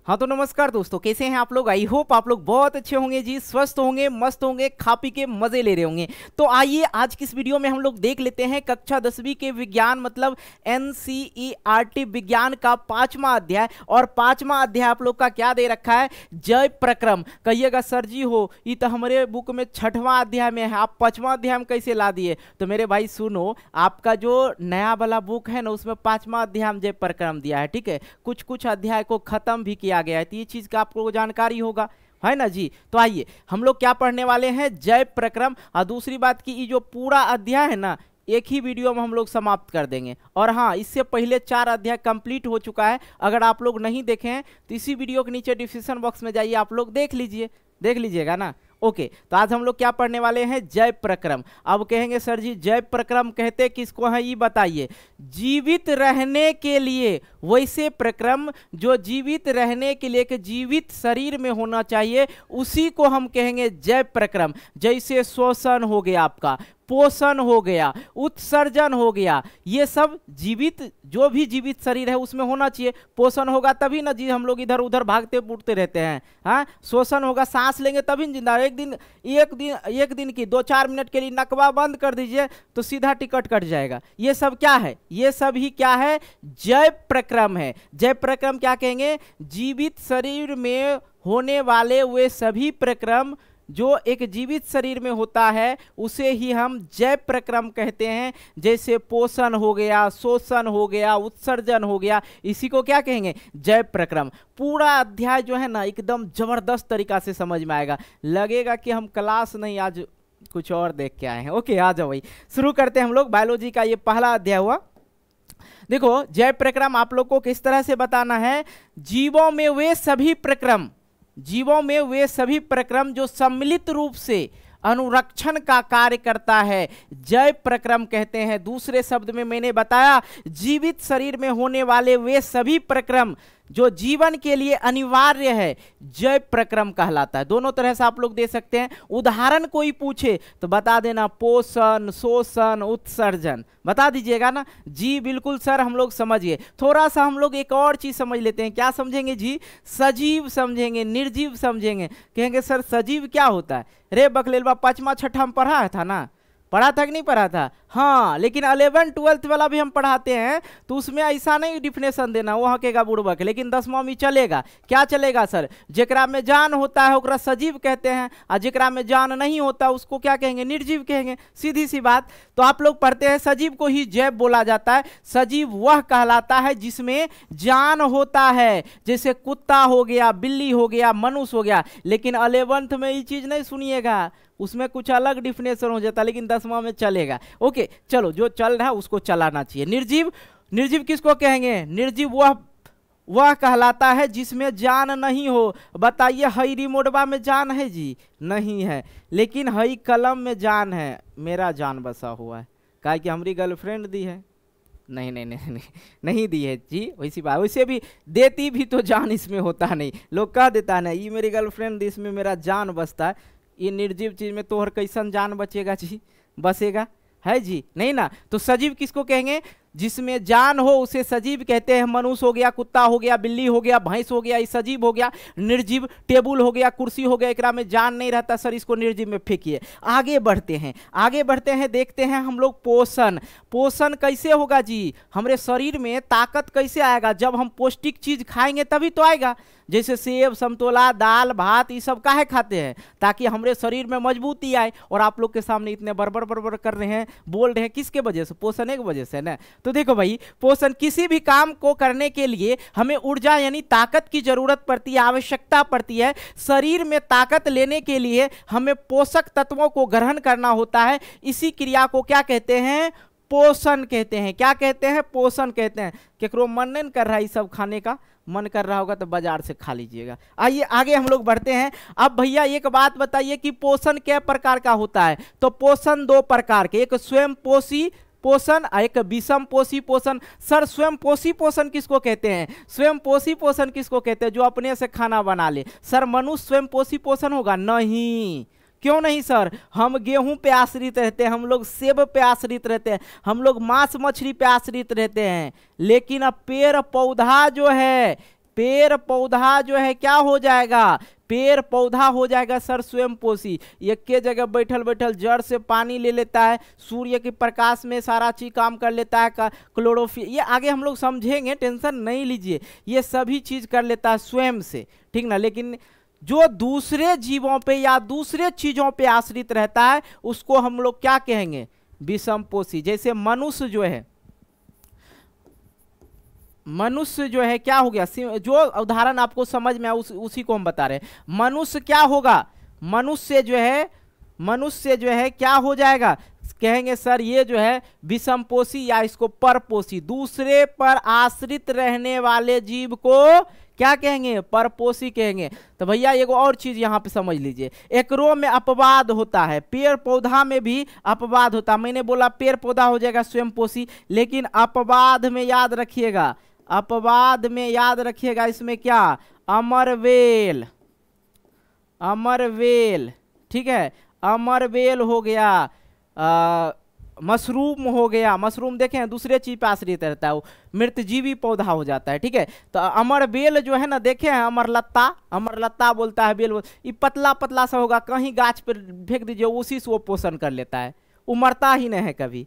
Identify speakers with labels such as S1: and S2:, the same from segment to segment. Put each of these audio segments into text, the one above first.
S1: हाँ तो नमस्कार दोस्तों, कैसे हैं आप लोग। आई होप आप लोग बहुत अच्छे होंगे जी, स्वस्थ होंगे, मस्त होंगे, खा पी के मजे ले रहे होंगे। तो आइए आज की इस वीडियो में हम लोग देख लेते हैं कक्षा 10वीं के विज्ञान मतलब NCERT विज्ञान का 5वां अध्याय। और 5वां अध्याय आप लोग का क्या दे रखा है, जय प्रक्रम। कहिएगा सर जी हो ये तो हमारे बुक में 6वां अध्याय में है, आप 5वां अध्याय में कैसे ला दिए। तो मेरे भाई सुनो, आपका जो नया वाला बुक है ना उसमें 5वां अध्याय में जय प्रक्रम दिया है, ठीक है। कुछ कुछ अध्याय को खत्म भी किया गया है, तो ये चीज का आपको जानकारी होगा, है ना जी। तो आइए हम लोग क्या पढ़ने वाले हैं, जय प्रक्रम। और दूसरी बात की ये जो पूरा अध्याय है ना एक ही वीडियो में हम लोग समाप्त कर देंगे। और हाँ, इससे पहले 4 अध्याय कंप्लीट हो चुका है, अगर आप लोग नहीं देखे हैं तो इसी वीडियो के नीचे डिस्क्रिप्शन बॉक्स में जाइए, आप लोग देख लीजिएगा ना। ओके, तो आज हम लोग क्या पढ़ने वाले हैं, जय प्रक्रम। अब कहेंगे सर जी जय प्रक्रम कहते किसको है, ये बताइए। जीवित रहने के लिए वैसे प्रक्रम जो जीवित रहने के लिए कि जीवित शरीर में होना चाहिए, उसी को हम कहेंगे जय प्रक्रम। जैसे श्वसन हो गया आपका, पोषण हो गया, उत्सर्जन हो गया, ये सब जीवित जो भी जीवित शरीर है उसमें होना चाहिए। पोषण होगा तभी ना जी हम लोग इधर उधर भागते फूटते रहते हैं। हाँ, श्वसन होगा, सांस लेंगे तभी जिंदा। एक दिन की 2-4 मिनट के लिए नकवा बंद कर दीजिए तो सीधा टिकट कट जाएगा। ये सब क्या है, ये सब ही क्या है, जय प्रक्रम है। जय प्रक्रम क्या कहेंगे, जीवित शरीर में होने वाले वे सभी प्रक्रम जो एक जीवित शरीर में होता है उसे ही हम जय प्रक्रम कहते हैं। जैसे पोषण हो गया, शोषण हो गया, उत्सर्जन हो गया, इसी को क्या कहेंगे, जय प्रक्रम। पूरा अध्याय जो है ना एकदम जबरदस्त तरीका से समझ में आएगा, लगेगा कि हम क्लास नहीं आज कुछ और देख के आए हैं। ओके, आ जाओ भाई, शुरू करते हैं हम लोग। बायोलॉजी का ये पहला अध्याय हुआ। देखो जय प्रक्रम आप लोग को किस तरह से बताना है, जीवों में वे सभी प्रक्रम जो सम्मिलित रूप से अनुरक्षण का कार्य करता है, जय प्रक्रम कहते हैं। दूसरे शब्द में मैंने बताया जीवित शरीर में होने वाले वे सभी प्रक्रम जो जीवन के लिए अनिवार्य है, जय प्रक्रम कहलाता है। दोनों तरह से आप लोग दे सकते हैं। उदाहरण कोई पूछे तो बता देना, पोषण, शोषण, उत्सर्जन, बता दीजिएगा ना जी। बिल्कुल सर, हम लोग समझ गए। थोड़ा सा हम लोग एक और चीज समझ लेते हैं। क्या समझेंगे जी, सजीव समझेंगे, निर्जीव समझेंगे। कहेंगे सर सजीव क्या होता है, रे बकलेलवा 5वां 6वां में पढ़ा था ना, पढ़ा था कि नहीं पढ़ा था। हाँ, लेकिन 11th 12th वाला भी हम पढ़ाते हैं तो उसमें ऐसा नहीं डिफिनेशन देना, वो हकेगा बुड़बक। लेकिन 10वां में चलेगा। क्या चलेगा सर, जेकरा में जान होता है ओकरा सजीव कहते हैं, और जेकरा में जान नहीं होता उसको क्या कहेंगे, निर्जीव कहेंगे। सीधी सी बात। तो आप लोग पढ़ते हैं सजीव को ही जैव बोला जाता है। सजीव वह कहलाता है जिसमें जान होता है, जैसे कुत्ता हो गया, बिल्ली हो गया, मनुष्य हो गया। लेकिन 11th में ये चीज नहीं सुनिएगा, उसमें कुछ अलग डिफिनेशन हो जाता है, लेकिन 10वां में चलेगा। ओके चलो, जो चल रहा है उसको चलाना चाहिए। निर्जीव किसको कहेंगे, निर्जीव वह कहलाता है जिसमें जान नहीं हो। बताइए हई रिमोटबा में जान है जी, नहीं है। लेकिन हई कलम में जान है, मेरा जान बसा हुआ है, काहे कि हमारी गर्लफ्रेंड दी है। नहीं दी है जी, वैसी बात। वैसे भी देती भी तो जान इसमें होता नहीं, लोग कह देता ना ये मेरी गर्लफ्रेंड दी, इसमें मेरा जान बसता है। ये निर्जीव चीज में तोहर कैसन जान बचेगा जी, बसेगा है जी, नहीं ना। तो सजीव किसको कहेंगे, जिसमें जान हो उसे सजीव कहते हैं। मनुष्य हो गया, कुत्ता हो गया, बिल्ली हो गया, भैंस हो गया, ये सजीव हो गया। निर्जीव टेबुल हो गया, कुर्सी हो गया, एकरा में जान नहीं रहता सर, इसको निर्जीव में फेंकिए। आगे बढ़ते हैं, देखते हैं हम लोग पोषण कैसे होगा जी। हमारे शरीर में ताकत कैसे आएगा, जब हम पौष्टिक चीज खाएंगे तभी तो आएगा। जैसे सेब, समतोला, दाल, भात, ये सब काहे खाते हैं, ताकि हमारे शरीर में मजबूती आए। और आप लोग के सामने इतने बड़बड़ कर रहे हैं, बोल रहे हैं, किसके वजह से, पोषण की वजह से ना। तो देखो भाई, पोषण, किसी भी काम को करने के लिए हमें ऊर्जा यानी ताकत की जरूरत पड़ती है, आवश्यकता पड़ती है। शरीर में ताकत लेने के लिए हमें पोषक तत्वों को ग्रहण करना होता है। इसी क्रिया को क्या कहते हैं, पोषण कहते हैं। क्या कहते हैं, पोषण कहते हैं। केकरो मन नहीं कर रहा है सब खाने का, मन कर रहा होगा तो बाजार से खा लीजिएगा। आइए आगे हम लोग बढ़ते हैं। अब भैया एक बात बताइए कि पोषण कै प्रकार का होता है। तो पोषण 2 प्रकार के, एक स्वयं पोषी पोषण, एक विषम पोषी पोषण। सर स्वयं पोषी पोषण किसको कहते हैं, स्वयं पोषी पोषण किसको कहते हैं, जो अपने से खाना बना ले। सर मनुष्य स्वयं पोषी पोषण होगा, नहीं। क्यों नहीं सर, हम गेहूं पे आश्रित रहते हैं, हम लोग सेब पे आश्रित रहते हैं, हम लोग मांस मछली पे आश्रित रहते हैं। लेकिन अब पेड़ पौधा जो है, पेड़ पौधा जो है क्या हो जाएगा, पेड़ पौधा हो जाएगा सर स्वयंपोषी। एक के जगह बैठल बैठल जड़ से पानी ले लेता है, सूर्य के प्रकाश में सारा चीज काम कर लेता है, क्लोरोफिल, ये आगे हम लोग समझेंगे, टेंशन नहीं लीजिए, ये सभी चीज कर लेता है स्वयं से, ठीक ना। लेकिन जो दूसरे जीवों पे या दूसरे चीजों पे आश्रित रहता है उसको हम लोग क्या कहेंगे, विषमपोषी। जैसे मनुष्य जो है, मनुष्य जो है क्या हो गया, जो उदाहरण आपको समझ में आया उसी को हम बता रहे हैं। मनुष्य क्या होगा, मनुष्य जो है क्या हो जाएगा, कहेंगे सर ये जो है विषमपोषी या इसको परपोषी, दूसरे पर आश्रित रहने वाले जीव को क्या कहेंगे, परपोषी कहेंगे। तो भैया एक और चीज यहां पे समझ लीजिए, एकरो में अपवाद होता है, पेड़ पौधा में भी अपवाद होता है। मैंने बोला पेड़ पौधा हो जाएगा स्वयंपोषी, लेकिन अपवाद में याद रखिएगा, अपवाद में याद रखिएगा इसमें क्या, अमरवेल, अमरवेल, ठीक है, अमरवेल हो गया, मशरूम हो गया, मशरूम देखें दूसरे चीज पे आश्रित रहता है, वो मृतजीवी पौधा हो जाता है, ठीक है। तो अमरबेल जो है ना, देखे हैं अमरलत्ता, अमरलत्ता बोलता है बेल, ये पतला पतला सा होगा, कहीं गाछ पर फेंक दीजिए उसी से वो पोषण कर लेता है, वो मरता ही नहीं है कभी,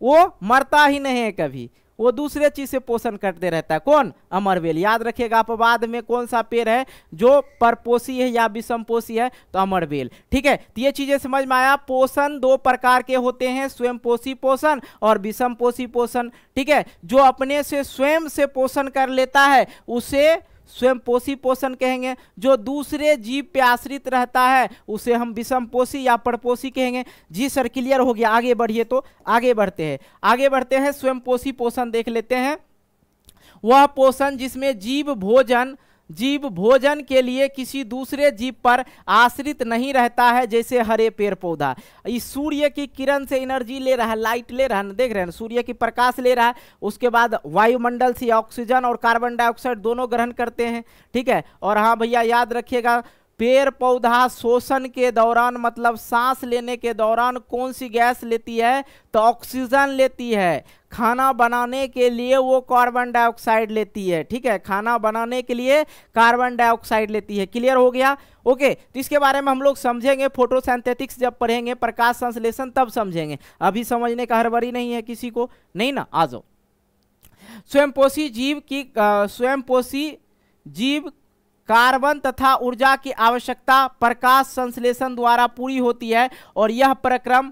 S1: वो मरता ही नहीं है कभी, वो दूसरे चीज से पोषण करते रहता है। कौन, अमरवेल। याद रखिएगा अपवाद में कौन सा पेड़ है जो परपोषी है या विषमपोषी है, तो अमरवेल, ठीक है। तो ये चीजें समझ में आया। पोषण दो प्रकार के होते हैं, स्वयंपोषी पोषण और विषमपोषी पोषण, ठीक है। जो अपने से स्वयं से पोषण कर लेता है उसे स्वयंपोषी पोषण कहेंगे, जो दूसरे जीव पे आश्रित रहता है उसे हम विषमपोषी या परपोषी कहेंगे। जी सर क्लियर हो गया, आगे बढ़िए। तो आगे बढ़ते हैं स्वयंपोषी पोषण देख लेते हैं। वह पोषण जिसमें जीव भोजन के लिए किसी दूसरे जीव पर आश्रित नहीं रहता है, जैसे हरे पेड़ पौधा। इस सूर्य की किरण से एनर्जी ले रहा है, लाइट ले रहा है, देख रहे हैं सूर्य की प्रकाश ले रहा है, उसके बाद वायुमंडल से ऑक्सीजन और कार्बन डाइऑक्साइड दोनों ग्रहण करते हैं, ठीक है। और हाँ भैया याद रखिएगा, पेड़ पौधा शोषण के दौरान मतलब सांस लेने के दौरान कौन सी गैस लेती है, तो ऑक्सीजन लेती है। खाना बनाने के लिए वो कार्बन डाइऑक्साइड लेती है, ठीक है, खाना बनाने के लिए कार्बन डाइऑक्साइड लेती है। क्लियर हो गया, ओके। तो इसके बारे में हम लोग समझेंगे, फोटोसिंथेटिक्स जब पढ़ेंगे, प्रकाश संश्लेषण, तब समझेंगे, अभी समझने का हड़बड़ी नहीं है किसी को, नहीं ना, आ जाओ। स्वयंपोषी जीव कार्बन तथा ऊर्जा की आवश्यकता प्रकाश संश्लेषण द्वारा पूरी होती है, और यह प्रक्रम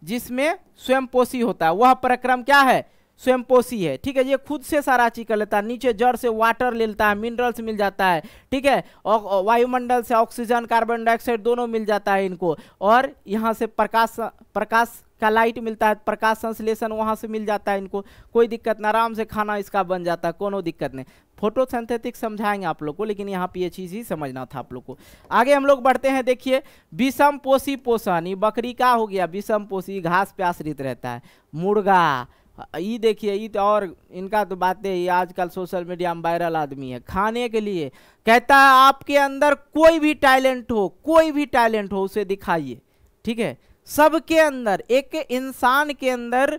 S1: जिसमें स्वयंपोषी होता है वह प्रक्रम क्या है, स्वयंपोषी है, ठीक है। ये खुद से सारा चीज कर लेता है, नीचे जड़ से वाटर ले लेता है, मिनरल्स मिल जाता है, ठीक है, और वायुमंडल से ऑक्सीजन कार्बन डाइऑक्साइड दोनों मिल जाता है इनको, और यहाँ से प्रकाश का लाइट मिलता है, प्रकाश संश्लेषण वहाँ से मिल जाता है इनको, कोई दिक्कत ना, आराम से खाना इसका बन जाता है, कोनो दिक्कत नहीं। फोटोसिंथेटिक्स समझाएंगे आप लोग को, लेकिन यहाँ पे ये चीज ही समझना था आप लोग को। आगे हम लोग बढ़ते हैं, देखिए विषमपोषी पोषण, ये बकरी का हो गया विषमपोषी, घास पे आश्रित रहता है। मुर्गा, ये देखिए, ये तो और इनका तो बातें, ये आजकल सोशल मीडिया में वायरल आदमी है, खाने के लिए कहता है आपके अंदर कोई भी टैलेंट हो उसे दिखाइए, ठीक है। सबके अंदर, एक इंसान के अंदर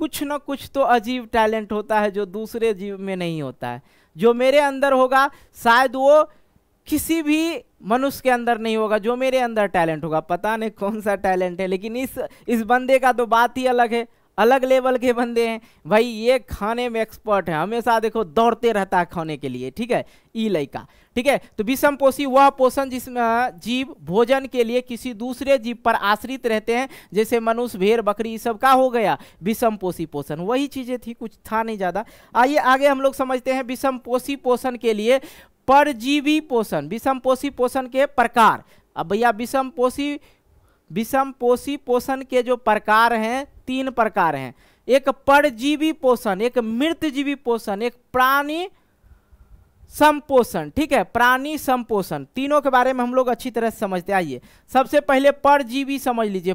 S1: कुछ ना कुछ तो अजीब टैलेंट होता है जो दूसरे जीव में नहीं होता है। जो मेरे अंदर होगा शायद वो किसी भी मनुष्य के अंदर नहीं होगा, जो मेरे अंदर टैलेंट होगा पता नहीं कौन सा टैलेंट है, लेकिन इस बंदे का तो बात ही अलग है, अलग लेवल के बंदे हैं भाई। ये खाने में एक्सपर्ट है, हमेशा देखो दौड़ते रहता है खाने के लिए, ठीक है, ई लड़का, ठीक है। तो विषमपोषी वह पोषण जिसमें जीव भोजन के लिए किसी दूसरे जीव पर आश्रित रहते हैं, जैसे मनुष्य, भेड़, बकरी, ये सब का हो गया विषमपोषी पोषण। वही चीजें थी, कुछ था नहीं ज्यादा। आइए आगे हम लोग समझते हैं विषमपोषी पोषण के लिए परजीवी पोषण, विषमपोषी पोषण के प्रकार। अब भैया विषमपोषी पोषण के जो प्रकार हैं, 3 प्रकार हैं। एक परजीवी पोषण, एक मृतजीवी पोषण, एक प्राणी संपोषण, ठीक है, प्राणी संपोषण। तीनों के बारे में हम लोग अच्छी तरह से समझते। आइए सबसे पहले परजीवी समझ लीजिए,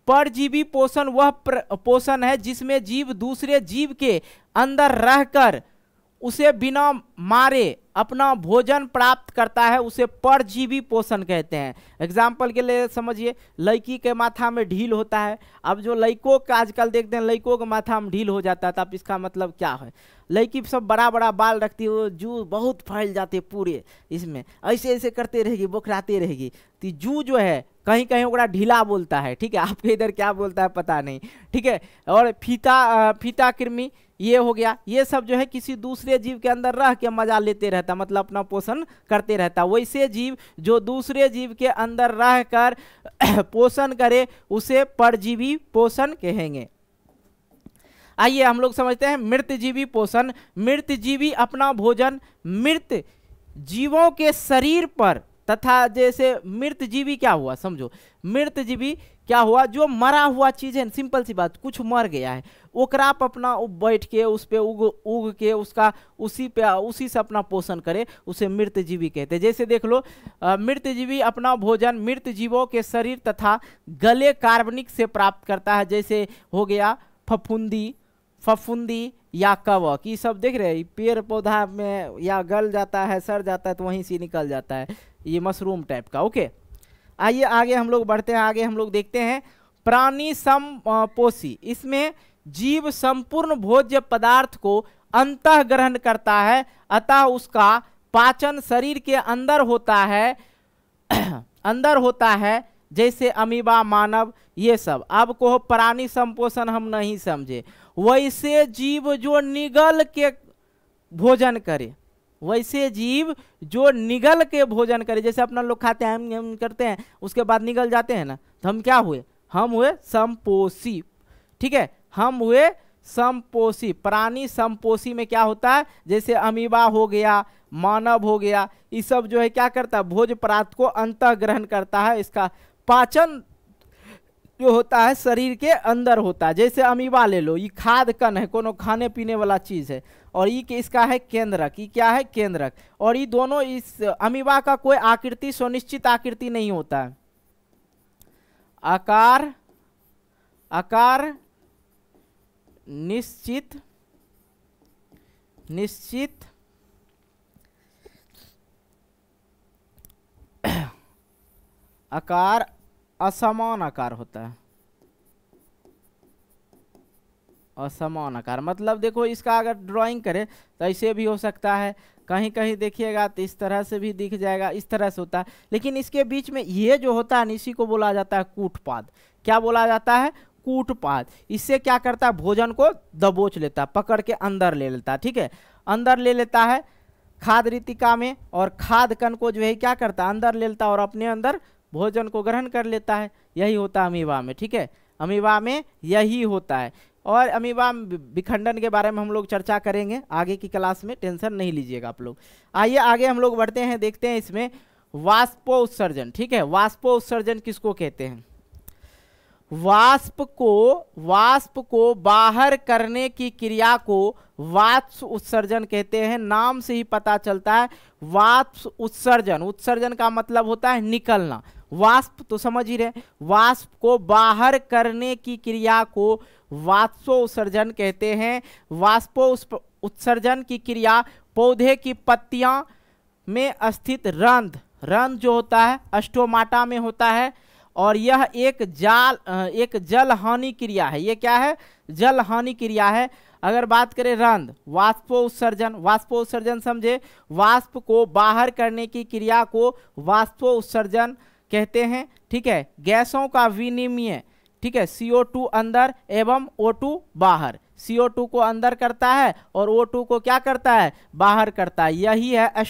S1: परजीवी पोषण वह पोषण है जिसमें जीव दूसरे जीव के अंदर रहकर उसे बिना मारे अपना भोजन प्राप्त करता है उसे परजीवी पोषण कहते हैं। एग्जाम्पल के लिए समझिए, लड़की के माथा में ढील होता है। अब जो लड़कों का आजकल देखते हैं लड़कों के माथा में ढील हो जाता है, तो अब इसका मतलब क्या है? लड़की सब बड़ा बड़ा बाल रखती है, वो जू बहुत फैल जाते पूरे, इसमें ऐसे ऐसे करते रहेगी, बोखराते रहेगी, तो जू जो है कहीं कहीं ओकरा ढीला बोलता है, ठीक है। आपके इधर क्या बोलता है पता नहीं, ठीक है। और फीता कृमि ये हो गया, ये सब जो है किसी दूसरे जीव के अंदर रह के मजा लेते रहता, मतलब अपना पोषण करते रहता। वैसे जीव जो दूसरे जीव के अंदर रह कर पोषण करे उसे परजीवी पोषण कहेंगे। आइए हम लोग समझते हैं मृतजीवी पोषण। मृतजीवी अपना भोजन मृत जीवों के शरीर पर तथा, जैसे मृतजीवी क्या हुआ समझो, मृतजीवी क्या हुआ, जो मरा हुआ चीज है, सिंपल सी बात, कुछ मर गया है, ओकरा पर अपना बैठ के उस पे उग के उसका उसी से अपना पोषण करे, उसे मृतजीवी कहते हैं। जैसे देख लो, मृतजीवी अपना भोजन मृत जीवों के शरीर तथा गले कार्बनिक से प्राप्त करता है। जैसे हो गया फफूंदी या कवक, ये सब देख रहे हैं, पेड़ पौधा में या गल जाता है, सड़ जाता है, तो वहीं से निकल जाता है, ये मशरूम टाइप का। ओके, आइए आगे हम लोग बढ़ते हैं। आगे हम लोग देखते हैं प्राणी समपोषी। इसमें जीव संपूर्ण भोज्य पदार्थ को अंतः ग्रहण करता है, अतः उसका पाचन शरीर के अंदर होता है अंदर होता है, जैसे अमीबा, मानव, ये सब। अब को प्राणी संपोषण हम नहीं समझे। वैसे जीव जो निगल के भोजन करे, वैसे जीव जो निगल के भोजन करे, जैसे अपना लोग खाते हैं, हम करते हैं, उसके बाद निगल जाते हैं ना, तो हम क्या हुए? हम हुए संपोषी, ठीक है, हम हुए संपोषी। प्राणी संपोषी में क्या होता है, जैसे अमीबा हो गया, मानव हो गया, ये सब जो है क्या करता है, भोज्य पदार्थ को अंतः ग्रहण करता है, इसका पाचन जो होता है शरीर के अंदर होता है। जैसे अमीबा ले लो, ये खाद कण है, कोनो खाने पीने वाला चीज है, और ये इसका है केंद्रक, ये क्या है केंद्रक। और ये दोनों, इस अमीबा का कोई आकृति सुनिश्चित आकृति नहीं होता है, आकार निश्चित आकार असमान आकार होता है। असमान आकार मतलब देखो, इसका अगर ड्राइंग करें तो ऐसे भी हो सकता है, कहीं कहीं देखिएगा तो इस तरह से भी दिख जाएगा, इस तरह से होता है। लेकिन इसके बीच में ये जो होता है, इसी को बोला जाता है कूटपाद। क्या बोला जाता है? कूटपाद। इससे क्या करता है, भोजन को दबोच लेता है, पकड़ के अंदर ले लेता है, ठीक है, अंदर ले लेता है खाद रितिका में, और खाद कण को जो है क्या करता है, अंदर ले लेता है और अपने अंदर भोजन को ग्रहण कर लेता है। यही होता है अमीबा में, ठीक है, अमीबा में यही होता है। और अमीबा विखंडन के बारे में हम लोग चर्चा करेंगे आगे की क्लास में, टेंशन नहीं लीजिएगा आप लोग। आइए आगे हम लोग बढ़ते हैं, देखते हैं इसमें वाष्पोत्सर्जन, ठीक है। वाष्पोत्सर्जन किसको कहते हैं? वाष्प को बाहर करने की क्रिया को वाष्प उत्सर्जन कहते हैं। नाम से ही पता चलता है वाष्प उत्सर्जन, उत्सर्जन का मतलब होता है निकलना। वाष्प तो समझ ही रहे, वाष्प को बाहर करने की क्रिया को वाष्पोत्सर्जन कहते हैं। वाष्पोत्सर्जन की क्रिया पौधे की पत्तियां में स्थित रंध्र जो होता है स्टोमाटा में होता है, और यह एक जल हानि क्रिया है। ये क्या है? जल हानि क्रिया है। अगर बात करें रंध्र, वाष्पोत्सर्जन समझे, वाष्प को बाहर करने की क्रिया को वाष्पोत्सर्जन कहते हैं, ठीक है। गैसों का विनिमय, ठीक है, CO2 अंदर एवं O2 बाहर, CO2 को अंदर करता है और O2 को क्या करता है, बाहर करता है। यही है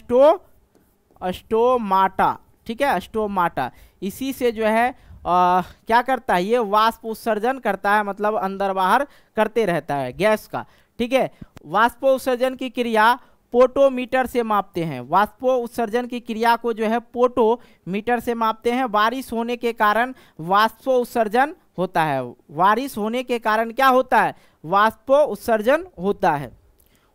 S1: स्टोमाटा, ठीक है, स्टोमाटा। इसी से जो है क्या करता है, ये वाष्प उत्सर्जन करता है, मतलब अंदर बाहर करते रहता है गैस का, ठीक है। वाष्पोत्सर्जन की क्रिया पोटोमीटर से मापते हैं। वाष्पोत्सर्जन की क्रिया को जो है पोटोमीटर से मापते हैं। बारिश होने के कारण वाष्पोत्सर्जन होता है। बारिश होने के कारण क्या होता है, वाष्पोत्सर्जन होता है।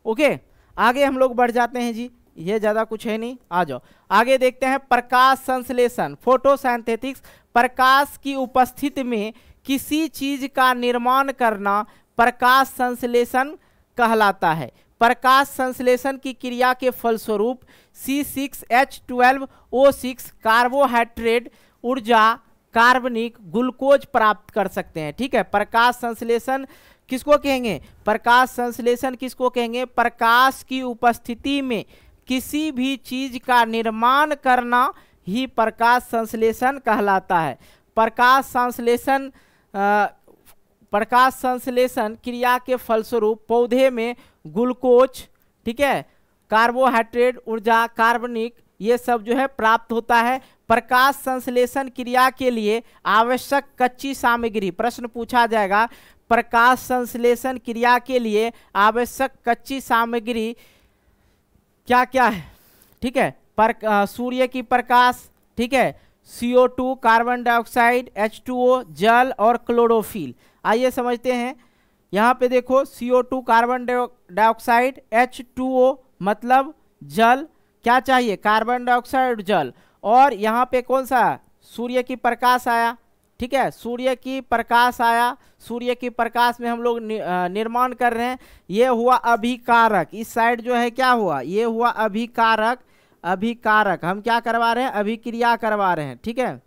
S1: ओके, आगे हम लोग बढ़ जाते हैं जी, ये ज़्यादा कुछ है नहीं, आ जाओ आगे देखते हैं। प्रकाश संश्लेषण, फोटोसिंथेसिस, प्रकाश की उपस्थिति में किसी चीज का निर्माण करना प्रकाश संश्लेषण कहलाता है। प्रकाश संश्लेषण की क्रिया के फलस्वरूप C6H12O6 कार्बोहाइड्रेट ऊर्जा कार्बनिक ग्लूकोज प्राप्त कर सकते हैं। ठीक है, प्रकाश संश्लेषण किसको कहेंगे? प्रकाश संश्लेषण किसको कहेंगे? प्रकाश की उपस्थिति में किसी भी चीज का निर्माण करना ही प्रकाश संश्लेषण कहलाता है। प्रकाश संश्लेषण क्रिया के फलस्वरूप पौधे में ग्लूकोज, ठीक है, कार्बोहाइड्रेट ऊर्जा कार्बनिक, ये सब जो है प्राप्त होता है। प्रकाश संश्लेषण क्रिया के लिए आवश्यक कच्ची सामग्री, प्रश्न पूछा जाएगा प्रकाश संश्लेषण क्रिया के लिए आवश्यक कच्ची सामग्री क्या क्या है? ठीक है, सूर्य की प्रकाश, ठीक है, CO2 कार्बन डाइऑक्साइड, H2O जल और क्लोरोफिल। आइए समझते हैं। यहाँ पे देखो CO2 कार्बन डाइऑक्साइड, H2O मतलब जल, क्या चाहिए? कार्बन डाइऑक्साइड जल। और यहाँ पे कौन सा? सूर्य की प्रकाश आया। ठीक है, सूर्य की प्रकाश आया, सूर्य की प्रकाश में हम लोग निर्माण कर रहे हैं। ये हुआ अभिकारक। इस साइड जो है क्या हुआ? ये हुआ अभिकारक। अभिकारक हम क्या करवा रहे हैं? अभिक्रिया करवा रहे हैं। ठीक है,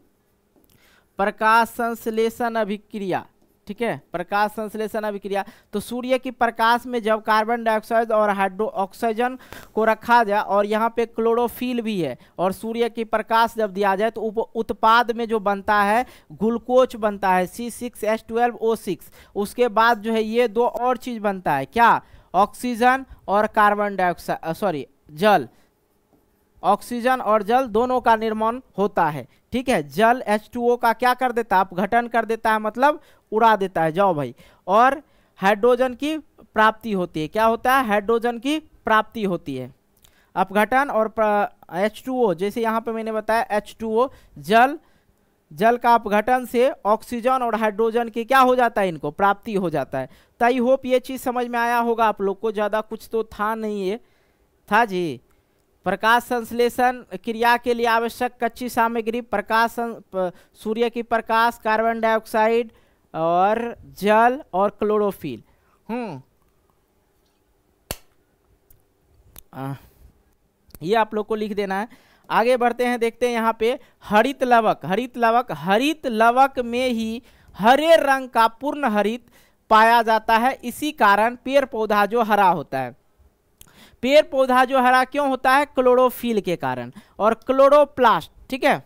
S1: प्रकाश संश्लेषण अभिक्रिया। ठीक है, प्रकाश संश्लेषण अभिक्रिया। तो सूर्य की प्रकाश में जब कार्बन डाइऑक्साइड और ऑक्सीजन को रखा जाए और यहाँ पे क्लोरोफिल भी है और सूर्य की प्रकाश जब दिया जाए तो उत्पाद में जो बनता है ग्लूकोज बनता है C6H12O6। उसके बाद जो है ये दो और चीज बनता है, क्या? ऑक्सीजन और कार्बन डाइऑक्साइड, सॉरी जल। ऑक्सीजन और जल दोनों का निर्माण होता है। ठीक है, जल H2O का क्या कर देता है? अपघटन कर देता है, मतलब उड़ा देता है। जाओ भाई। और हाइड्रोजन की प्राप्ति होती है। क्या होता है? हाइड्रोजन की प्राप्ति होती है। अपघटन और H2O, जैसे यहाँ पे मैंने बताया H2O जल का अपघटन से ऑक्सीजन और हाइड्रोजन की क्या हो जाता है? इनको प्राप्ति हो जाता है। तो आई होप ये चीज समझ में आया होगा आप लोग को। ज्यादा कुछ तो था नहीं, ये था जी। प्रकाश संश्लेषण क्रिया के लिए आवश्यक कच्ची सामग्री सूर्य की प्रकाश, कार्बन डाइऑक्साइड और जल और क्लोरोफिल। ये आप लोग को लिख देना है। आगे बढ़ते हैं, देखते हैं यहाँ पे हरित लवक। हरित लवक में ही हरे रंग का पूर्ण हरित पाया जाता है। इसी कारण पेड़ पौधा जो हरा होता है। पेड़ पौधा जो हरा क्यों होता है? क्लोरोफिल के कारण। और क्लोरोप्लास्ट, ठीक है,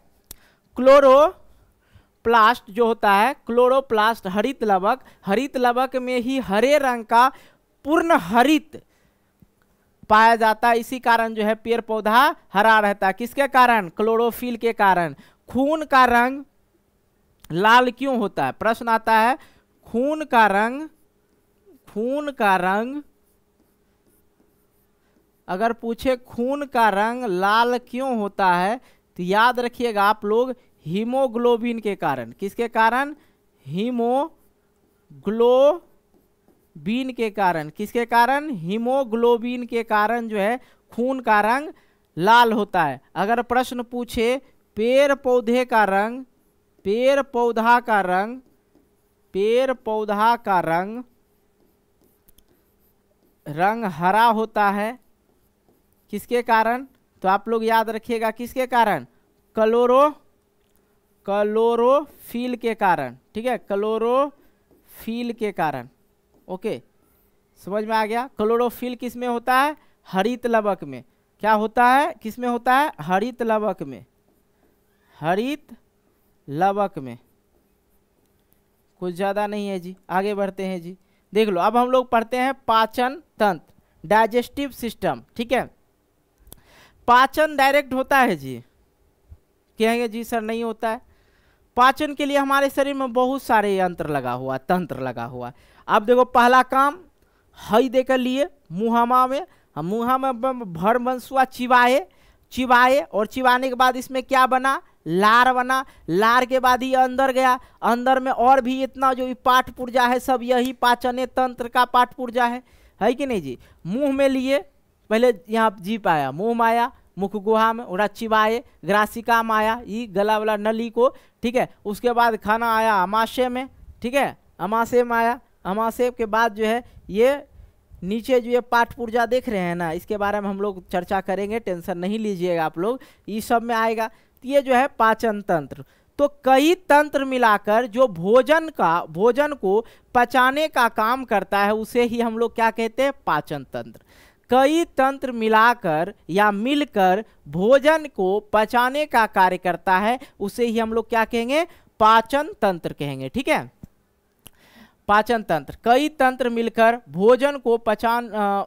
S1: क्लोरोप्लास्ट जो होता है, क्लोरोप्लास्ट हरित लवक में ही हरे रंग का पूर्ण हरित पाया जाता है। इसी कारण जो है पेड़ पौधा हरा रहता है। किसके कारण? क्लोरोफिल के कारण। खून का रंग लाल क्यों होता है? प्रश्न आता है, खून का रंग अगर पूछे खून का रंग लाल क्यों होता है तो याद रखिएगा आप लोग, हीमोग्लोबिन के कारण। किसके कारण? हीमोग्लोबिन के कारण। किसके कारण? हीमोग्लोबिन के कारण जो है खून का रंग लाल होता है। अगर प्रश्न पूछे पेड़ पौधा का रंग हरा होता है, किसके कारण? तो आप लोग याद रखिएगा किसके कारण? क्लोरोफिल के कारण। ठीक है, क्लोरोफिल के कारण। ओके, समझ में आ गया? क्लोरोफिल किस में होता है? हरित लवक में। क्या होता है? किस में होता है? हरित लवक में। कुछ ज्यादा नहीं है जी। आगे बढ़ते हैं जी। देख लो, अब हम लोग पढ़ते हैं पाचन तंत्र, डाइजेस्टिव सिस्टम। ठीक है, पाचन डायरेक्ट होता है जी? कहेंगे जी सर नहीं होता है। पाचन के लिए हमारे शरीर में बहुत सारे तंत्र लगा हुआ। अब देखो, पहला काम हई देकर लिए मुहामा में, हम मुहा में भर बंसुआ चिबाए और चिबाने के बाद इसमें क्या बना? लार बना। लार के बाद ये अंदर गया, अंदर में और भी इतना जो पाठ पुर्जा है सब यही पाचन तंत्र का पाठ पुर्जा है कि नहीं जी? मुंह में लिए, पहले यहाँ जीप आया, मुंह में आया, मुख गुहा में, उड़ा चिबाए, ग्रासिका में आया, ये गला वाला नली को। ठीक है, उसके बाद खाना आया अमाशय में। ठीक है, अमाशय में आया, अमाशय के बाद जो है ये नीचे जो ये पाठ पुर्जा देख रहे हैं ना, इसके बारे में हम लोग चर्चा करेंगे, टेंशन नहीं लीजिएगा आप लोग, ये सब में आएगा। तो ये जो है पाचन तंत्र, तो कई तंत्र मिलाकर जो भोजन को पचाने का काम करता है उसे ही हम लोग क्या कहते हैं, पाचन तंत्र। कई तंत्र मिलाकर या मिलकर भोजन को पचाने का कार्य करता है उसे ही हम लोग क्या कहेंगे, पाचन तंत्र कहेंगे। ठीक है, पाचन तंत्र, कई तंत्र मिलकर भोजन को पचाना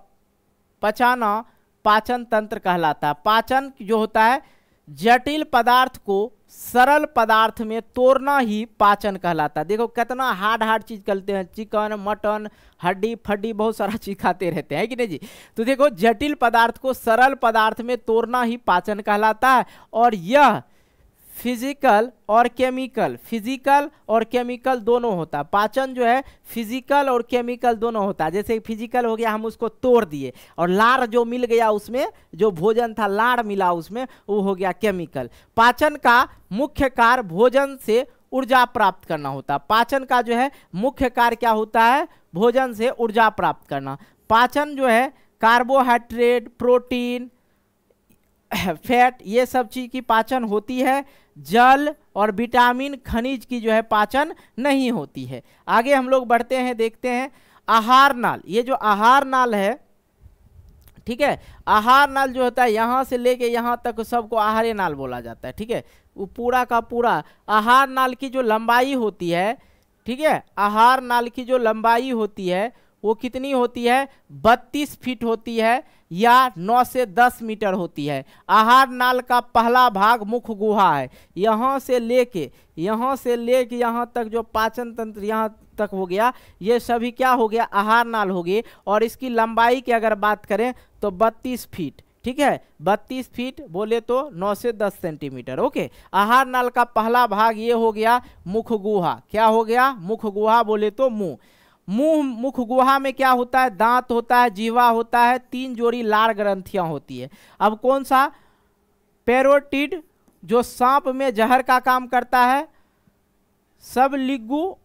S1: पाचन तंत्र कहलाता है। पाचन जो होता है जटिल पदार्थ को सरल पदार्थ में तोड़ना ही पाचन कहलाता है। देखो कितना हार्ड चीज करते हैं, चिकन मटन हड्डी फड्डी बहुत सारा चीज खाते रहते हैं कि नहीं जी। तो देखो जटिल पदार्थ को सरल पदार्थ में तोड़ना ही पाचन कहलाता है। और यह फिजिकल और केमिकल दोनों होता है। पाचन जो है फिजिकल और केमिकल दोनों होता है। जैसे फिजिकल हो गया, हम उसको तोड़ दिए, और लार जो मिल गया उसमें, जो भोजन था लार मिला उसमें, वो हो गया केमिकल। पाचन का मुख्य कार्य भोजन से ऊर्जा प्राप्त करना होता है। पाचन का जो है मुख्य कार्य क्या होता है, भोजन से ऊर्जा प्राप्त करना। पाचन जो है कार्बोहाइड्रेट, प्रोटीन, फैट, ये सब चीज की पाचन होती है। जल और विटामिन खनिज की जो है पाचन नहीं होती है। आगे हम लोग बढ़ते हैं, देखते हैं आहार नाल। ये जो आहार नाल है, ठीक है, आहार नाल जो होता है यहाँ से लेके यहाँ तक सबको आहार्य नाल बोला जाता है। ठीक है, वो पूरा का पूरा आहार नाल की जो लंबाई होती है, ठीक है, आहार नाल की जो लंबाई होती है वो कितनी होती है, 32 फीट होती है या 9 से 10 मीटर होती है। आहार नाल का पहला भाग मुख गुहा है। यहाँ से लेके यहाँ तक जो पाचन तंत्र यहाँ तक हो गया, ये सभी क्या हो गया, आहार नाल हो गई। और इसकी लंबाई की अगर बात करें तो 32 फीट। ठीक है, 32 फीट बोले तो 9 से 10 सेंटीमीटर। ओके, आहार नाल का पहला भाग ये हो गया मुख गुहा। क्या हो गया, मुख गुहा बोले तो मुंह। मुख गुहा में क्या होता है, दांत होता है, जीवा होता है, 3 जोड़ी लार ग्रंथियां होती है। अब कौन सा, पैरोटिड जो सांप में जहर का काम करता है, सबलिगुअल,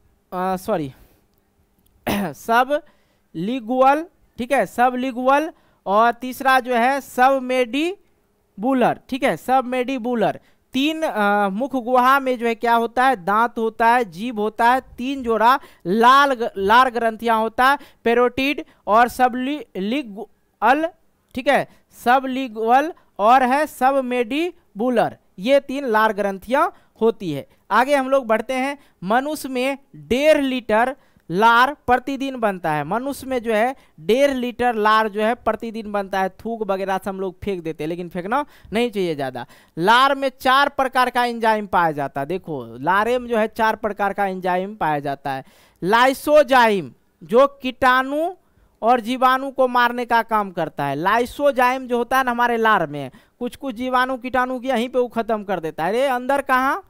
S1: ठीक है, सबलिगुअल, और तीसरा जो है सबमेंडिबुलर। ठीक है, सबमेंडिबुलर। 3 मुख गुहा में जो है क्या होता है, दांत होता है, जीभ होता है, 3 जोड़ा लार ग्रंथियां होता है, पैरोटिड और सबलिगुअल। ठीक है, सबलिगुअल और है सबमेंडिबुलर, ये 3 लार ग्रंथियां होती है। आगे हम लोग बढ़ते हैं, मनुष्य में 1.5 लीटर लार प्रतिदिन बनता है। मनुष्य में जो है 1.5 लीटर लार जो है प्रतिदिन बनता है। थूक वगैरह से हम लोग फेंक देते हैं, लेकिन फेंकना नहीं चाहिए ज़्यादा। लार में 4 प्रकार का एंजाइम पाया जाता है। देखो लारे में जो है 4 प्रकार का एंजाइम पाया जाता है। लाइसोजाइम जो कीटाणु और जीवाणु को मारने का काम करता है। लाइसोजाइम जो होता है ना हमारे लार में, कुछ जीवाणु कीटाणु की यहीं पे वो खत्म कर देता है। अरे अंदर कहाँ,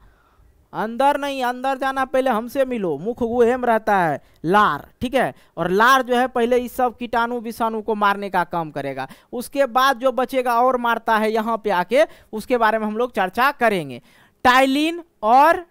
S1: अंदर नहीं, अंदर जाना पहले हमसे मिलो। मुख गुहे में रहता है लार। ठीक है, और लार जो है पहले इस सब कीटाणु विषाणु को मारने का काम करेगा। उसके बाद जो बचेगा और मारता है यहाँ पे आके, उसके बारे में हम लोग चर्चा करेंगे। टाइलिन और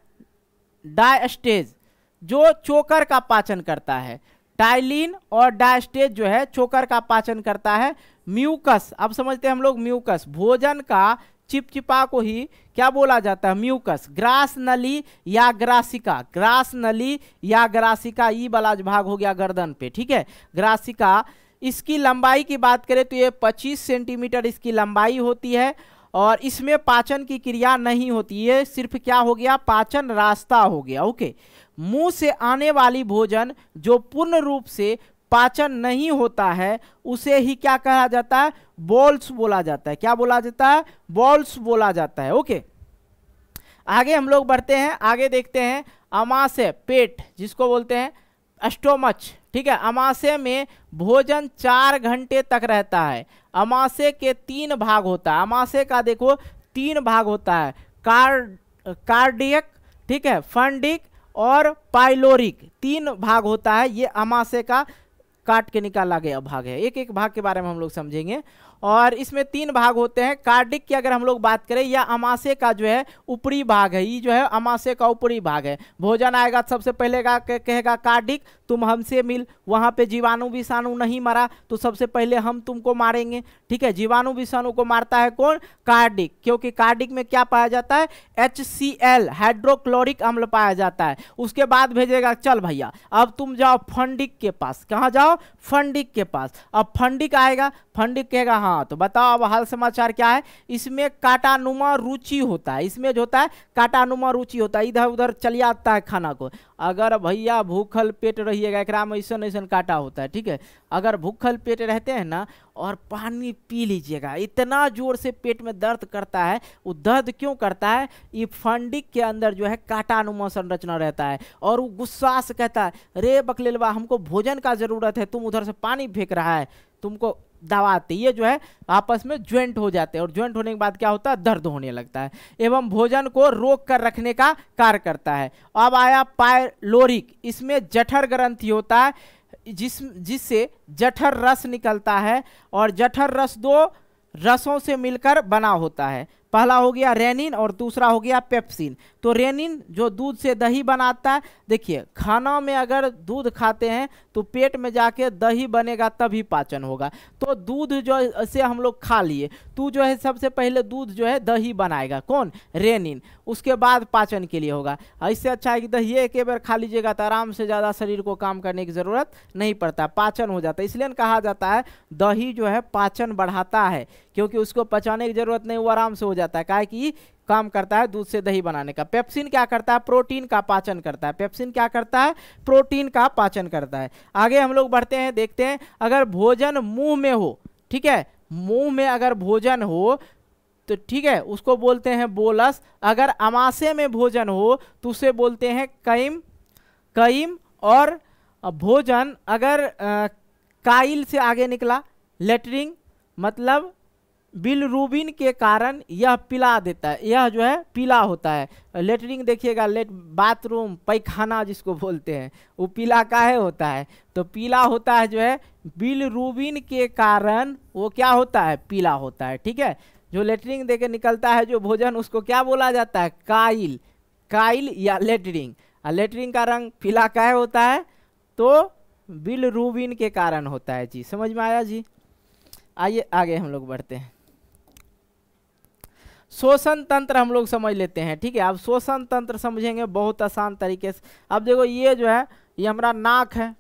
S1: डायस्टेज जो चोकर का पाचन करता है। टाइलिन और डायस्टेज जो है चोकर का पाचन करता है। म्यूकस, अब समझते हैं हम लोग म्यूकस, भोजन का चिपचिपा को ही क्या बोला जाता है, म्यूकस। ग्रास नली या ग्रासिका, ग्रास नली या ग्रासिका, ई वाला भाग हो गया गर्दन पे। ठीक है, ग्रासिका। इसकी लंबाई की बात करें तो ये 25 सेंटीमीटर इसकी लंबाई होती है, और इसमें पाचन की क्रिया नहीं होती है, सिर्फ क्या हो गया, पाचन रास्ता हो गया। ओके, मुंह से आने वाली भोजन जो पूर्ण रूप से पाचन नहीं होता है उसे ही क्या कहा जाता है, बॉल्स बोला जाता है। क्या बोला जाता है, बॉल्स बोला जाता है। ओके, आगे हम लोग बढ़ते हैं, आगे देखते हैं अमाशय, पेट जिसको बोलते हैं स्टोमच। ठीक है, अमाशय में भोजन 4 घंटे तक रहता है। अमाशय के 3 भाग होता है। अमाशय का देखो 3 भाग होता है, कार्डियक, ठीक है, फंडिक और पाइलोरिक, 3 भाग होता है। ये अमाशय का काट के निकाला गया भाग है। एक एक भाग के बारे में हम लोग समझेंगे। और इसमें 3 भाग होते हैं। कार्डिक की अगर हम लोग बात करें, या अमाशय का जो है ऊपरी भाग है, ये जो है अमाशय का ऊपरी भाग है। भोजन आएगा सबसे पहले कहेगा कार्डिक तुम हमसे मिल, वहां पे जीवाणु विषाणु नहीं मरा तो सबसे पहले हम तुमको मारेंगे, ठीक है। जीवाणु विषाणु को मारता है कौन? कार्डिक, क्योंकि कार्डिक में क्या पाया जाता है? HCl हाइड्रोक्लोरिक अम्ल पाया जाता है। उसके बाद भेजेगा चल भैया अब तुम जाओ फंडिक के पास। कहाँ जाओ? फंडिक के पास। अब फंडिक आएगा, फंडिक कहेगा हाँ तो बताओ अब हाल समाचार क्या है। इसमें कांटानुमा रुचि होता है, इसमें जो होता है कांटानुमा रुचि होता है, इधर उधर चली आता है खाना को। अगर भैया भूखल पेट रहिएगा, एकरा में ऐसा ऐसा कांटा होता है, ठीक है। अगर भूखल पेट रहते हैं ना और पानी पी लीजिएगा, इतना जोर से पेट में दर्द करता है। वो दर्द क्यों करता है? ये फंडिक के अंदर जो है कांटानुमा संरचना रहता है और वो गुस्सा से कहता है रे बकलेलवा हमको भोजन का जरूरत है, तुम उधर से पानी फेंक रहा है, तुमको दबाते। ये जो है आपस में ज्वाइंट हो जाते हैं और ज्वाइंट होने के बाद क्या होता है? दर्द होने लगता है एवं भोजन को रोक कर रखने का कार्य करता है। अब आया पायलोरिक, इसमें जठर ग्रंथि होता है जिससे जठर रस निकलता है और जठर रस 2 रसों से मिलकर बना होता है। पहला हो गया रेनिन और दूसरा हो गया पेप्सिन। तो रेनिन जो दूध से दही बनाता है, देखिए खाना में अगर दूध खाते हैं तो पेट में जाके दही बनेगा तभी पाचन होगा। तो दूध जो से हम लोग खा लिए, तू जो है सबसे पहले दूध जो है दही बनाएगा, कौन? रेनिन, उसके बाद पाचन के लिए होगा। इससे अच्छा है कि दही एक बार खा लीजिएगा तो आराम से ज़्यादा शरीर को काम करने की ज़रूरत नहीं पड़ता, पाचन हो जाता है। इसलिए कहा जाता है दही जो है पाचन बढ़ाता है, क्योंकि उसको पचाने की जरूरत नहीं, वो आराम से हो जाता है, काहे कि काम करता है दूध से दही बनाने का। पेप्सिन क्या करता है? प्रोटीन का पाचन करता है। पेप्सिन क्या करता है? प्रोटीन का पाचन करता है। आगे हम लोग बढ़ते हैं, देखते हैं अगर भोजन मुंह में हो, ठीक है, मुंह में अगर भोजन हो तो ठीक है उसको बोलते हैं बोलस। अगर अमाशय में भोजन हो तो उसे बोलते हैं कईम, कईम। और भोजन अगर काइल से आगे निकला, लेटरिंग, मतलब बिलरूबिन के कारण यह पिला देता है, यह जो है पीला होता है। लेटरिंग देखिएगा, बाथरूम, पैखाना जिसको बोलते हैं, वो पीला काहे होता है? तो पीला होता है जो है बिलरूबिन के कारण, वो क्या होता है? पीला होता है, ठीक है। जो लेटरिंग देके निकलता है जो भोजन, उसको क्या बोला जाता है? काइल, काइल या लेटरिंग। लेटरिंग का रंग पीला काहे होता है? तो बिलरूबिन के कारण होता है जी। समझ में आया जी? आइए आगे हम लोग बढ़ते हैं। श्वसन तंत्र हम लोग समझ लेते हैं, ठीक है। अब श्वसन तंत्र समझेंगे बहुत आसान तरीके से। अब देखो ये जो है ये हमारा नाक है,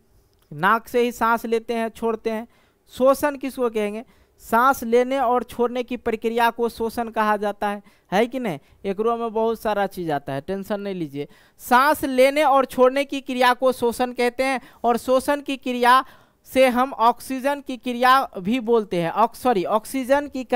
S1: नाक से ही सांस लेते हैं छोड़ते हैं। श्वसन किसको कहेंगे? सांस लेने और छोड़ने की प्रक्रिया को श्वसन कहा जाता है कि नहीं? एकरो में बहुत सारा चीज आता है, टेंशन नहीं लीजिए। सांस लेने और छोड़ने की क्रिया को श्वसन कहते हैं और श्वसन की क्रिया से हम ऑक्सीजन की क्रिया भी बोलते हैं, ऑक्सीजन की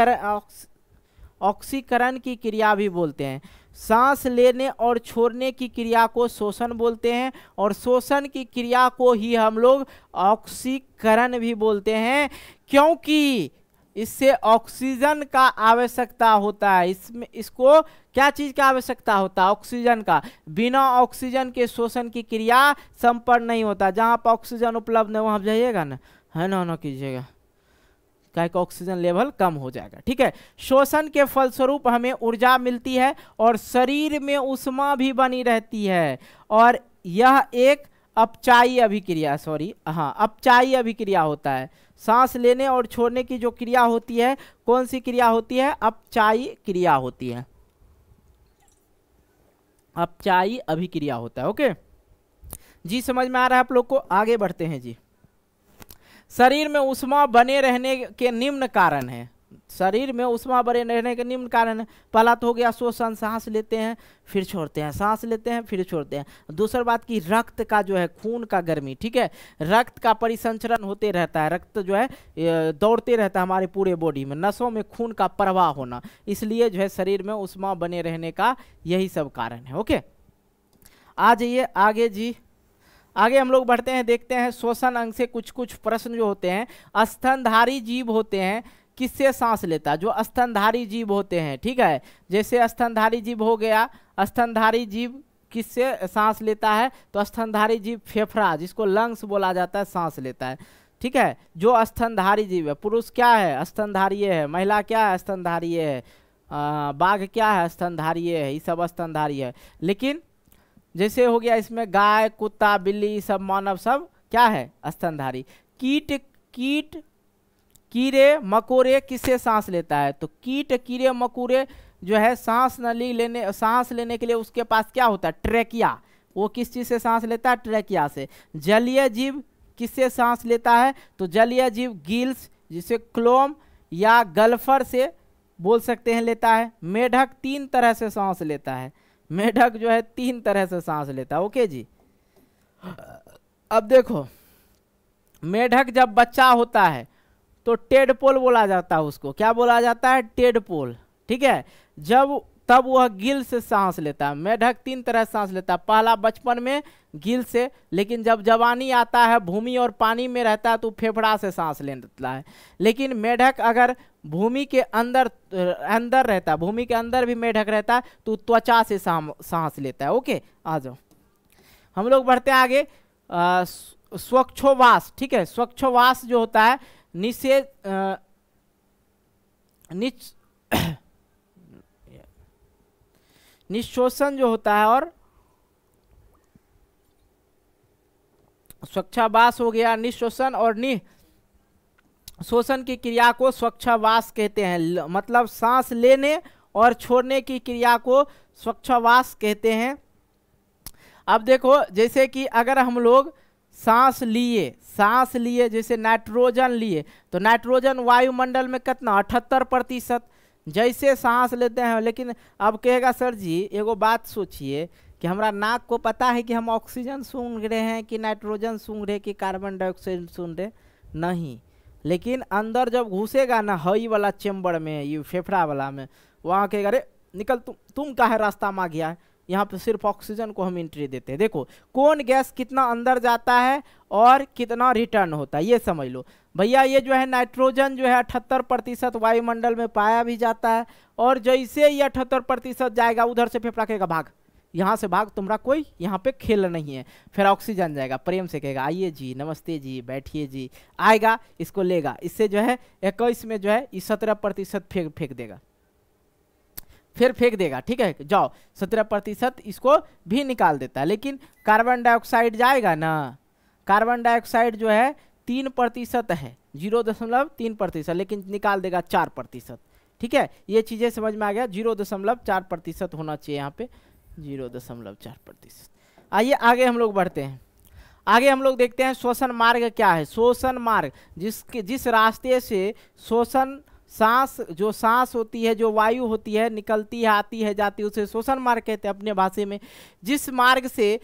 S1: ऑक्सीकरण की क्रिया भी बोलते हैं। सांस लेने और छोड़ने की क्रिया को श्वसन बोलते हैं और श्वसन की क्रिया को ही हम लोग ऑक्सीकरण भी बोलते हैं, क्योंकि इससे ऑक्सीजन का आवश्यकता होता है। इसमें इसको क्या चीज का आवश्यकता होता है? ऑक्सीजन का। बिना ऑक्सीजन के श्वसन की क्रिया संपन्न नहीं होता। जहां पर ऑक्सीजन उपलब्ध है वहां जाइएगा ना, है ना कीजिएगा, क्या ऑक्सीजन लेवल कम हो जाएगा, ठीक है। श्वसन के फलस्वरूप हमें ऊर्जा मिलती है और शरीर में ऊष्मा भी बनी रहती है और यह एक अपचायी अभिक्रिया, अपचायी अभिक्रिया होता है। सांस लेने और छोड़ने की जो क्रिया होती है, कौन सी क्रिया होती है? अपचायी क्रिया होती है, अपचायी अभिक्रिया होता है। ओके जी, समझ में आ रहा है आप लोग को? आगे बढ़ते हैं जी। शरीर में ऊष्मा बने रहने के निम्न कारण है, शरीर में ऊष्मा बने रहने के निम्न कारण है। पहला तो हो गया श्वसन, सांस लेते हैं फिर छोड़ते हैं, सांस लेते हैं फिर छोड़ते हैं। दूसरी बात की रक्त का जो है खून का गर्मी, ठीक है, रक्त का परिसंचरण होते रहता है, रक्त जो है दौड़ते रहता है हमारे पूरे बॉडी में, नसों में खून का प्रवाह होना, इसलिए जो है शरीर में ऊष्मा बने रहने का यही सब कारण है। ओके, आ जाइए आगे जी। आगे हम लोग बढ़ते हैं, देखते हैं श्वसन अंग से कुछ कुछ प्रश्न जो होते हैं। स्तनधारी जीव होते हैं, किससे सांस लेता है? जो स्तनधारी जीव होते हैं, ठीक है, जैसे स्तनधारी जीव हो गया, स्तनधारी जीव किससे सांस लेता है? तो स्तनधारी जीव फेफड़ा, जिसको लंग्स बोला जाता है, सांस लेता है। ठीक है, जो स्तनधारी जीव है। पुरुष क्या है? स्तनधारीय है। महिला क्या है? स्तनधारीय है। बाघ क्या है? स्तनधारीय है। ये सब स्तनधारी है। लेकिन जैसे हो गया इसमें गाय, कुत्ता, बिल्ली, सब मानव सब क्या है? स्तनधारी। कीट कीड़े मकोड़े किससे सांस लेता है? तो कीट कीड़े मकोड़े जो है सांस लेने के लिए उसके पास क्या होता है? ट्रेकिया। वो किस चीज से सांस लेता है? ट्रेकिया से। जलीय जीव किससे सांस लेता है? तो जलीय जीव गिल्स, जिसे क्लोम या गल्फर से बोल सकते हैं, लेता है। मेढक 3 तरह से सांस लेता है। मेढक जो है 3 तरह से सांस लेता है। ओके जी। अब देखो, मेढक जब बच्चा होता है तो टेडपोल बोला जाता है। उसको क्या बोला जाता है? टेडपोल। ठीक है, तब वह गिल से सांस लेता है। मेढक 3 तरह से सांस लेता है। पहला बचपन में गिल से, लेकिन जब जवानी आता है, भूमि और पानी में रहता है, तो फेफड़ा से सांस लेता है। लेकिन मेढक अगर भूमि के अंदर रहता है, भूमि के अंदर भी मेढक रहता है, तो त्वचा से सांस लेता है। ओके, आ जाओ हम लोग बढ़ते हैं आगे। स्वच्छोवास। ठीक है, स्वच्छोवास जो होता है निश्शोषण जो होता है, और स्वच्छावास हो गया निश्शोषण, और शोषण की क्रिया को स्वच्छावास कहते हैं। मतलब सांस लेने और छोड़ने की क्रिया को स्वच्छावास कहते हैं। अब देखो, जैसे कि अगर हम लोग सांस लिए जैसे नाइट्रोजन लिए, तो नाइट्रोजन वायुमंडल में कितना? 78%। जैसे सांस लेते हैं, लेकिन अब कहेगा सर जी एगो बात सोचिए कि हमारा नाक को पता है कि हम ऑक्सीजन सूंघ रहे हैं कि नाइट्रोजन सूंघ रहे कि कार्बन डाइऑक्साइड सूंघ रहे? नहीं। लेकिन अंदर जब घुसेगा ना हई वाला चेम्बर में, ये फेफड़ा वाला में, वहाँ कहेगा अरे निकल, तुम काहे रास्ता में आ गया है? यहाँ पे सिर्फ ऑक्सीजन को हम एंट्री देते हैं। देखो कौन गैस कितना अंदर जाता है और कितना रिटर्न होता है, ये समझ लो भैया। ये जो है नाइट्रोजन जो है 78% वायुमंडल में पाया भी जाता है, और जैसे ये 78% जाएगा, उधर से फेफड़ा कहेगा भाग, यहाँ से भाग, तुम्हारा कोई यहाँ पे खेल नहीं है। फिर ऑक्सीजन जाएगा, प्रेम से कहेगा आइए जी, नमस्ते जी, बैठिए जी, आएगा, इसको लेगा, इससे जो है 21 में जो है 17% फेंक देगा, फिर फेंक देगा। ठीक है, जाओ 17% इसको भी निकाल देता है। लेकिन कार्बन डाइऑक्साइड जाएगा ना, कार्बन डाइऑक्साइड जो है 3% है, 0.3%, लेकिन निकाल देगा 4%। ठीक है, ये चीजें समझ में आ गया। 0.4% होना चाहिए यहाँ पे, 0.4%। आइए आगे हम लोग बढ़ते हैं। आगे हम लोग देखते हैं श्वसन मार्ग क्या है। श्वसन मार्ग जिस रास्ते से सांस होती है, जो वायु होती है, निकलती है, आती है, जाती है, उसे श्वसन मार्ग कहते हैं अपने भाषा में। जिस मार्ग से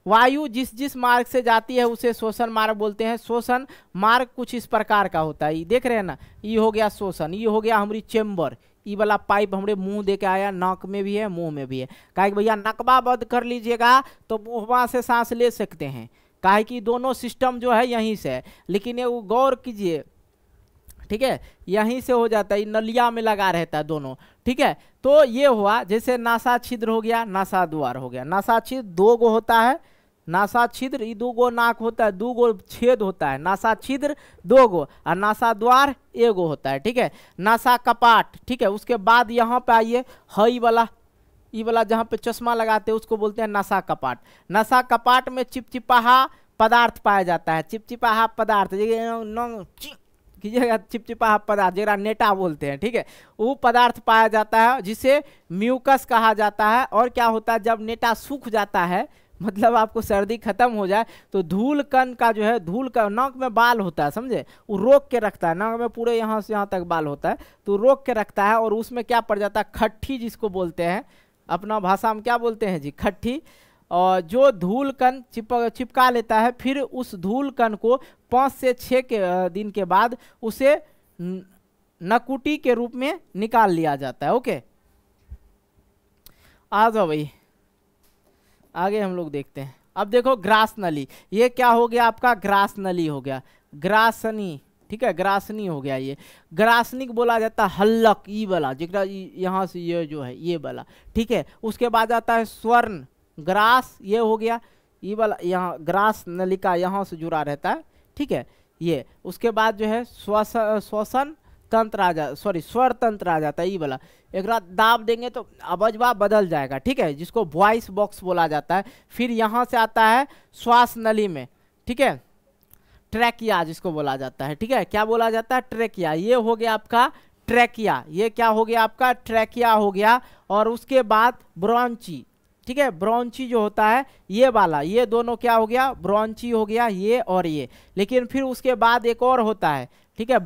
S1: वायु जिस मार्ग से जाती है उसे श्वसन मार्ग बोलते हैं। श्वसन मार्ग कुछ इस प्रकार का होता है, ये देख रहे हैं ना, ये हो गया श्वसन, ये हो गया हमारी चेम्बर, ये वाला पाइप हमारे मुंह दे के आया, नाक में भी है, मुंह में भी है। काहे कि भैया नकबा बंद कर लीजिएगा तो मुंहवा से सांस ले सकते हैं, काहे कि दोनों सिस्टम जो है यहीं से है। लेकिन ये गौर कीजिए, ठीक है, यहीं से हो जाता है, नलिया में लगा रहता है दोनों। ठीक है, तो ये हुआ जैसे नासा छिद्र हो गया, नासा द्वार हो गया। नासा छिद्र 2 गो होता है, नासा छिद्र, ये 2 गो नाक होता है, 2 गो छेद होता है। नासा छिद्र 2 गो और नासा द्वार 1 गो होता है। ठीक है, नासा कपाट। ठीक है, उसके बाद यहाँ पे आइए, हई वाला, ये वाला जहाँ पे चश्मा लगाते हैं उसको बोलते हैं नासा कपाट। नासा कपाट में चिपचिपाहा पदार्थ पाया जाता है। चिपचिपाहा पदार्थ कीजिएगा, चिपचिपा पदार्थ जरा नेटा बोलते हैं। ठीक है, वो पदार्थ पाया जाता है जिसे म्यूकस कहा जाता है। और क्या होता है, जब नेटा सूख जाता है, मतलब आपको सर्दी खत्म हो जाए, तो धूल कण का जो है, धूल का नाक में बाल होता है, समझे, वो रोक के रखता है, नाक में पूरे यहाँ से यहाँ तक बाल होता है, तो रोक के रखता है। और उसमें क्या पड़ जाता है, खट्टी जिसको बोलते हैं, अपना भाषा में क्या बोलते हैं जी, खट्टी। और जो धूल कण चिपका लेता है, फिर उस धूल कण को 5 से 6 दिन के बाद उसे नकुटी के रूप में निकाल लिया जाता है। ओके, आ जाओ भाई, आगे हम लोग देखते हैं। अब देखो ग्रास नली, ये क्या हो गया आपका, ग्रास नली हो गया, ग्रासनी। ठीक है, ग्रासनी हो गया। ये ग्रासनिक बोला जाता है हल्लक, ई वाला जिकरा यहाँ से ये जो है ये वाला। ठीक है, उसके बाद आता है स्वर्ण ग्रास, ये हो गया, ये वाला यहाँ ग्रास नलिका यहाँ से जुड़ा रहता है। ठीक है। ये उसके बाद जो है श्वसन तंत्र आ जा, सॉरी स्वर तंत्र आ जाता है, ये वाला एक रात दाब देंगे तो आवाजवा बदल जाएगा, ठीक है, जिसको वॉइस बॉक्स बोला जाता है। फिर यहाँ से आता है श्वास नली में, ठीक है, ट्रैकिया जिसको बोला जाता है, ठीक है, क्या बोला जाता है, ट्रैकिया। ये हो गया आपका ट्रैकिया, ये क्या हो गया आपका ट्रैकिया हो गया। और उसके बाद ब्रॉन्ची, ठीक है, ब्रॉन्ची जो होता है ये वाला, ये दोनों क्या हो गया, ब्रॉन्ची हो गया ये और ये। लेकिन फिर उसके बाद एक और होता है, ठीक है,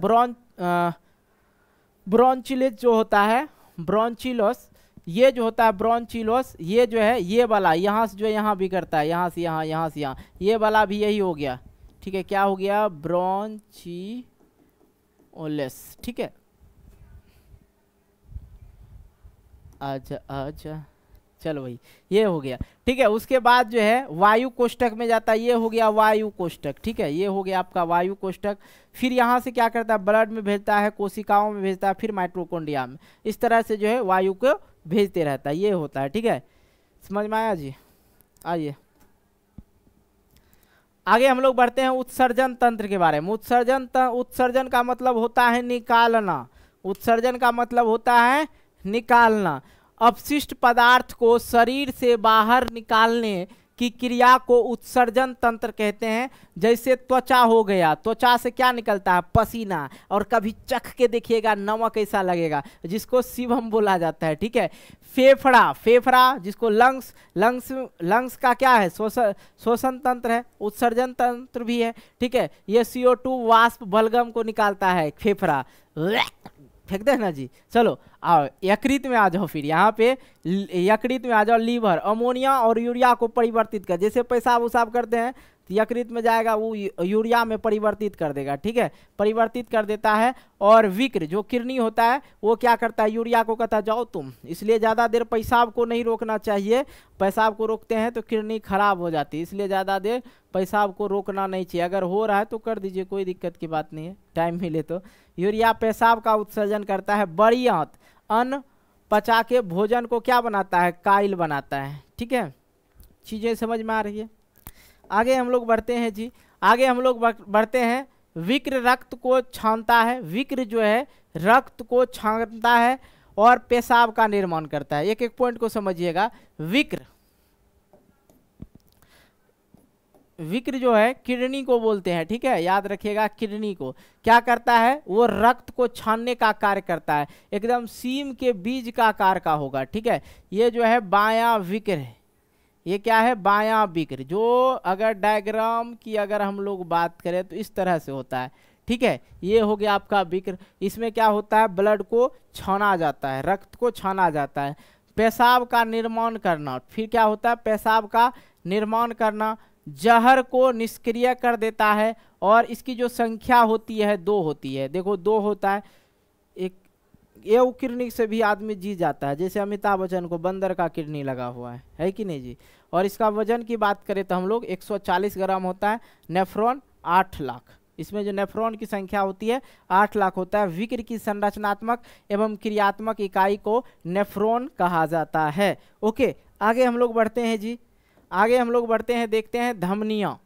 S1: ब्रोंचिलिस जो होता है, ब्रोंचिलोस, ये जो होता है ब्रोंचिलोस, ये जो है ये वाला यहाँ से जो यहाँ भी करता है, यहाँ से यहाँ, यहाँ से यहाँ, ये वाला भी यही हो गया, ठीक है, क्या हो गया, ब्रोंचिओलेस, ठीक है। अच्छा अच्छा, चलो भाई ये हो गया, ठीक है। उसके बाद जो है वायु कोष्ठक में जाता है, ये हो गया वायु कोष्ठक, ठीक है, ये हो गया आपका वायु कोष्ठक। फिर यहाँ से क्या करता है, ब्लड में भेजता है, कोशिकाओं में भेजता है, फिर माइटोकॉन्ड्रिया में, इस तरह से जो है वायु को भेजते रहता है, ये होता है, ठीक है। समझ में आया जी? आइए आगे हम लोग बढ़ते हैं उत्सर्जन तंत्र के बारे में। उत्सर्जन का मतलब होता है निकालना, उत्सर्जन का मतलब होता है निकालना। अपशिष्ट पदार्थ को शरीर से बाहर निकालने की क्रिया को उत्सर्जन तंत्र कहते हैं। जैसे त्वचा हो गया, त्वचा से क्या निकलता है, पसीना, और कभी चख के देखिएगा नमक ऐसा लगेगा, जिसको सीबम बोला जाता है, ठीक है। फेफड़ा, फेफड़ा जिसको लंग्स का क्या है, श्वसन तंत्र है, उत्सर्जन तंत्र भी है, ठीक है। ये CO2 वाष्प बलगम को निकालता है फेफड़ा, फेंक दे ना जी। चलो आओ यकृत में आ जाओ, फिर यहाँ पे यकृत में आ जाओ। लीवर अमोनिया और यूरिया को परिवर्तित कर, जैसे पेशाब उसाब करते हैं तो यकृत में जाएगा, वो यूरिया में परिवर्तित कर देगा, ठीक है, परिवर्तित कर देता है। और विक्र जो किडनी होता है वो क्या करता है, यूरिया को कहता है जाओ तुम, इसलिए ज़्यादा देर पेशाब को नहीं रोकना चाहिए, पेशाब को रोकते हैं तो किडनी खराब हो जाती है, इसलिए ज़्यादा देर पेशाब को रोकना नहीं चाहिए। अगर हो रहा है तो कर दीजिए, कोई दिक्कत की बात नहीं है, टाइम मिले तो। यूरिया पेशाब का उत्सर्जन करता है। बड़ी आंत अन्न पचा के भोजन को क्या बनाता है, काइल बनाता है, ठीक है। चीज़ें समझ में आ रही है? आगे हम लोग बढ़ते हैं जी, आगे हम लोग बढ़ते हैं। विक्र रक्त को छानता है, विक्र जो है रक्त को छानता है और पेशाब का निर्माण करता है। एक एक पॉइंट को समझिएगा। विक्र जो है किडनी को बोलते हैं, ठीक है, याद रखिएगा। किडनी को क्या करता है, वो रक्त को छानने का कार्य करता है, एकदम सीम के बीज का आकार का होगा, ठीक है। ये जो है बायां विक्र है, ये क्या है, बायां विक्र, जो अगर डायग्राम की अगर हम लोग बात करें तो इस तरह से होता है, ठीक है। ये हो गया आपका विक्र, इसमें क्या होता है, ब्लड को छाना जाता है, रक्त को छाना जाता है। पेशाब का निर्माण करना, फिर क्या होता है, पेशाब का निर्माण करना, जहर को निष्क्रिय कर देता है। और इसकी जो संख्या होती है 2 होती है, देखो 2 होता है। एक ये किडनी से भी आदमी जी जाता है, जैसे अमिताभ बच्चन को बंदर का किडनी लगा हुआ है कि नहीं जी। और इसका वजन की बात करें तो हम लोग 140 ग्राम होता है। नेफ्रॉन 8 लाख, इसमें जो नेफ्रॉन की संख्या होती है 8 लाख होता है। विक्र की संरचनात्मक एवं क्रियात्मक इकाई को नेफ्रॉन कहा जाता है। ओके, आगे हम लोग बढ़ते हैं जी, आगे हम लोग बढ़ते हैं, देखते हैं धमनियाँ।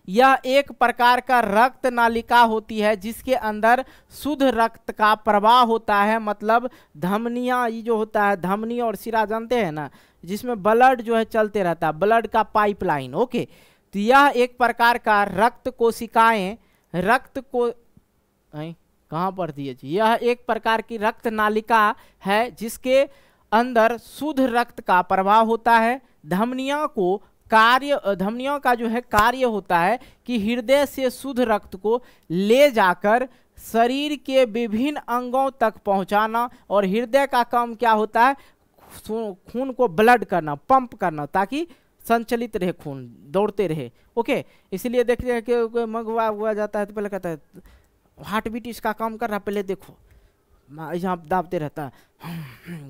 S1: यह एक प्रकार का रक्त नालिका होती है जिसके अंदर शुद्ध रक्त का प्रवाह होता है। मतलब धमनियाँ, ये जो होता है धमनी और सिरा जानते हैं ना, जिसमें ब्लड जो है चलते रहता है, ब्लड का पाइपलाइन। ओके, तो यह एक प्रकार का रक्त कोशिकाएं, रक्त को कहाँ पर दिए जी, यह एक प्रकार की रक्त नालिका है जिसके अंदर शुद्ध रक्त का प्रवाह होता है। धमनियों का जो है कार्य होता है कि हृदय से शुद्ध रक्त को ले जाकर शरीर के विभिन्न अंगों तक पहुंचाना। और हृदय का काम क्या होता है, खून को ब्लड करना, पंप करना, ताकि संचलित रहे, खून दौड़ते रहे। ओके, इसलिए देखते हैं कि मंगवा हुआ जाता है तो पहले कहता है हार्ट बीट इसका काम कर रहा, पहले देखो, यहाँ दाबते रहता है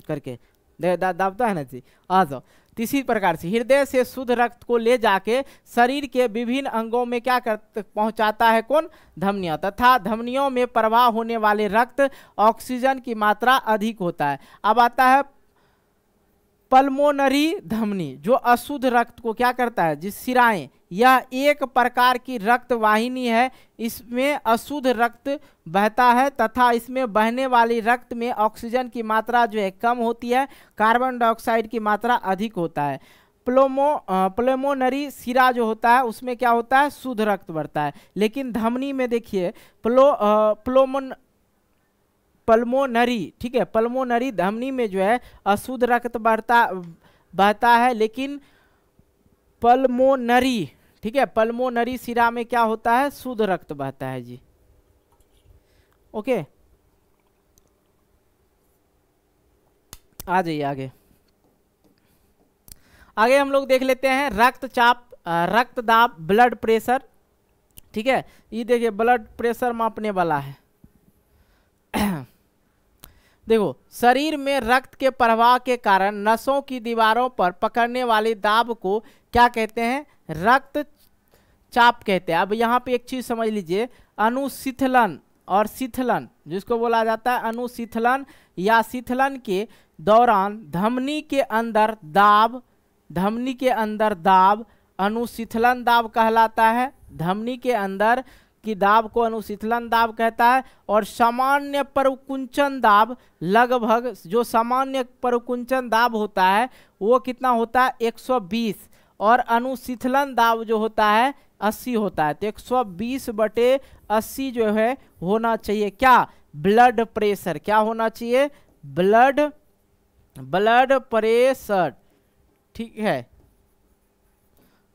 S1: करके दाबता है ना जी। आ जाओ, इसी प्रकार से हृदय से शुद्ध रक्त को ले जाके शरीर के विभिन्न अंगों में क्या कर पहुंचाता है, कौन, धमनियां। तथा धमनियों में प्रवाह होने वाले रक्त ऑक्सीजन की मात्रा अधिक होता है। अब आता है पल्मोनरी धमनी जो अशुद्ध रक्त को क्या करता है, जिस शिराएं, यह एक प्रकार की रक्त वाहिनी है, इसमें अशुद्ध रक्त बहता है तथा इसमें बहने वाली रक्त में ऑक्सीजन की मात्रा जो है कम होती है, कार्बन डाइऑक्साइड की मात्रा अधिक होता है। प्लमोनरी शिरा जो होता है उसमें क्या होता है, शुद्ध रक्त बढ़ता है, लेकिन धमनी में देखिए पल्मोनरी, ठीक है, पल्मोनरी धमनी में जो है अशुद्ध रक्त बहता है, लेकिन पल्मोनरी, ठीक है, पल्मोनरी शिरा में क्या होता है, शुद्ध रक्त बहता है जी। ओके, आ जाइए आगे। आगे हम लोग देख लेते हैं रक्तचाप, रक्तदाब, ब्लड प्रेशर, ठीक है। ये देखिए ब्लड प्रेशर मापने वाला है। देखो, शरीर में रक्त के प्रवाह के कारण नसों की दीवारों पर पकड़ने वाली दाब को क्या कहते हैं, रक्तचाप कहते हैं। अब यहाँ पे एक चीज समझ लीजिए, अनुशीतलन और शीतलन, जिसको बोला जाता है अनुशीतलन या शीतलन के दौरान धमनी के अंदर दाब, धमनी के अंदर दाब अनुशीतलन दाब कहलाता है। धमनी के अंदर की दाब को अनुशीतलन दाब कहता है। और सामान्य परकुंचन दाब, लगभग जो सामान्य परकुंचन दाब होता है वो कितना होता है, 120, और अनुशीतलन दाब जो होता है 80 होता है। तो 120/80 जो है होना चाहिए क्या, ब्लड प्रेशर। क्या होना चाहिए, ब्लड प्रेशर, ठीक है।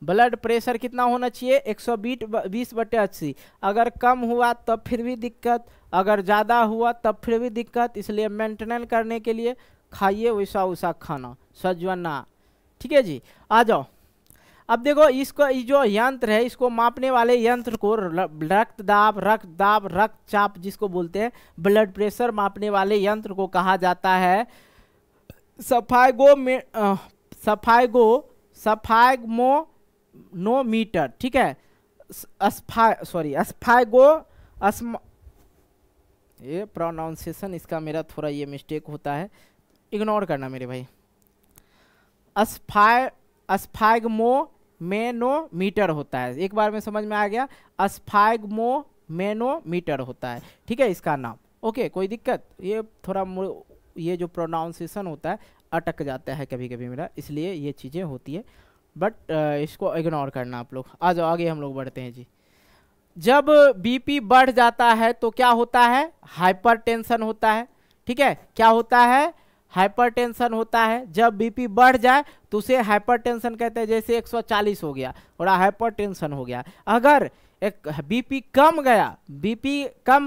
S1: ब्लड प्रेशर कितना होना चाहिए, 120/80। अगर कम हुआ तब फिर भी दिक्कत, अगर ज़्यादा हुआ तब फिर भी दिक्कत। इसलिए मेंटेनेंस करने के लिए खाइए वैसा वैसा खाना, सजवना, ठीक है जी। आ जाओ, अब देखो इसको, ये जो यंत्र है इसको मापने वाले यंत्र को रक्तदाब, रक्तचाप जिसको बोलते हैं, ब्लड प्रेशर मापने वाले यंत्र को कहा जाता है सफाइगोनोमीटर, ठीक है। ये प्रोनाउंसिएशन इसका मेरा थोड़ा ये मिस्टेक होता है, इग्नोर करना मेरे भाई। स्फाइग्मोमेनोमीटर होता है, एक बार में समझ में आ गया, स्फाइग्मोमेनोमीटर होता है, ठीक है इसका नाम। ओके, कोई दिक्कत, ये थोड़ा ये जो प्रोनाउंसिएशन होता है अटक जाता है कभी कभी मेरा, इसलिए ये चीज़ें होती है, बट इसको इग्नोर करना आप लोग। आ जाओ आगे हम लोग बढ़ते हैं जी। जब बीपी बढ़ जाता है तो क्या होता है, हाइपरटेंशन होता है, ठीक है। क्या होता है, हाइपरटेंशन होता है। जब बीपी बढ़ जाए तो उसे हाइपरटेंशन कहते हैं। जैसे 140 हो गया और हाइपरटेंशन हो गया। अगर एक बीपी कम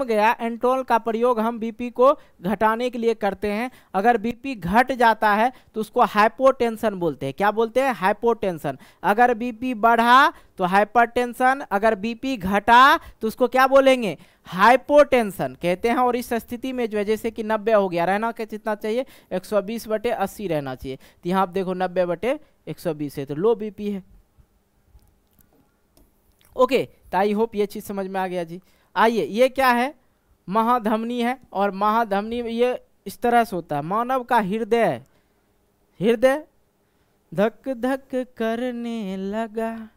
S1: गया, एंटोल का प्रयोग हम बीपी को घटाने के लिए करते हैं। अगर बीपी घट जाता है तो उसको हाइपोटेंशन बोलते हैं। क्या बोलते हैं, हाइपोटेंशन। अगर बीपी बढ़ा तो हाइपरटेंशन, अगर बीपी घटा तो उसको क्या बोलेंगे, हाइपोटेंशन कहते हैं। और इस स्थिति में जो है जैसे कि 90 हो गया, रहना कितना चाहिए, 120/80 रहना चाहिए। तो यहाँ आप देखो 90/120 है तो लो बीपी है। ओके, तो आई होप ये चीज समझ में आ गया जी। आइए, ये क्या है, महाधमनी है। और महाधमनी ये इस तरह से होता है, मानव का हृदय धक धक करने लगा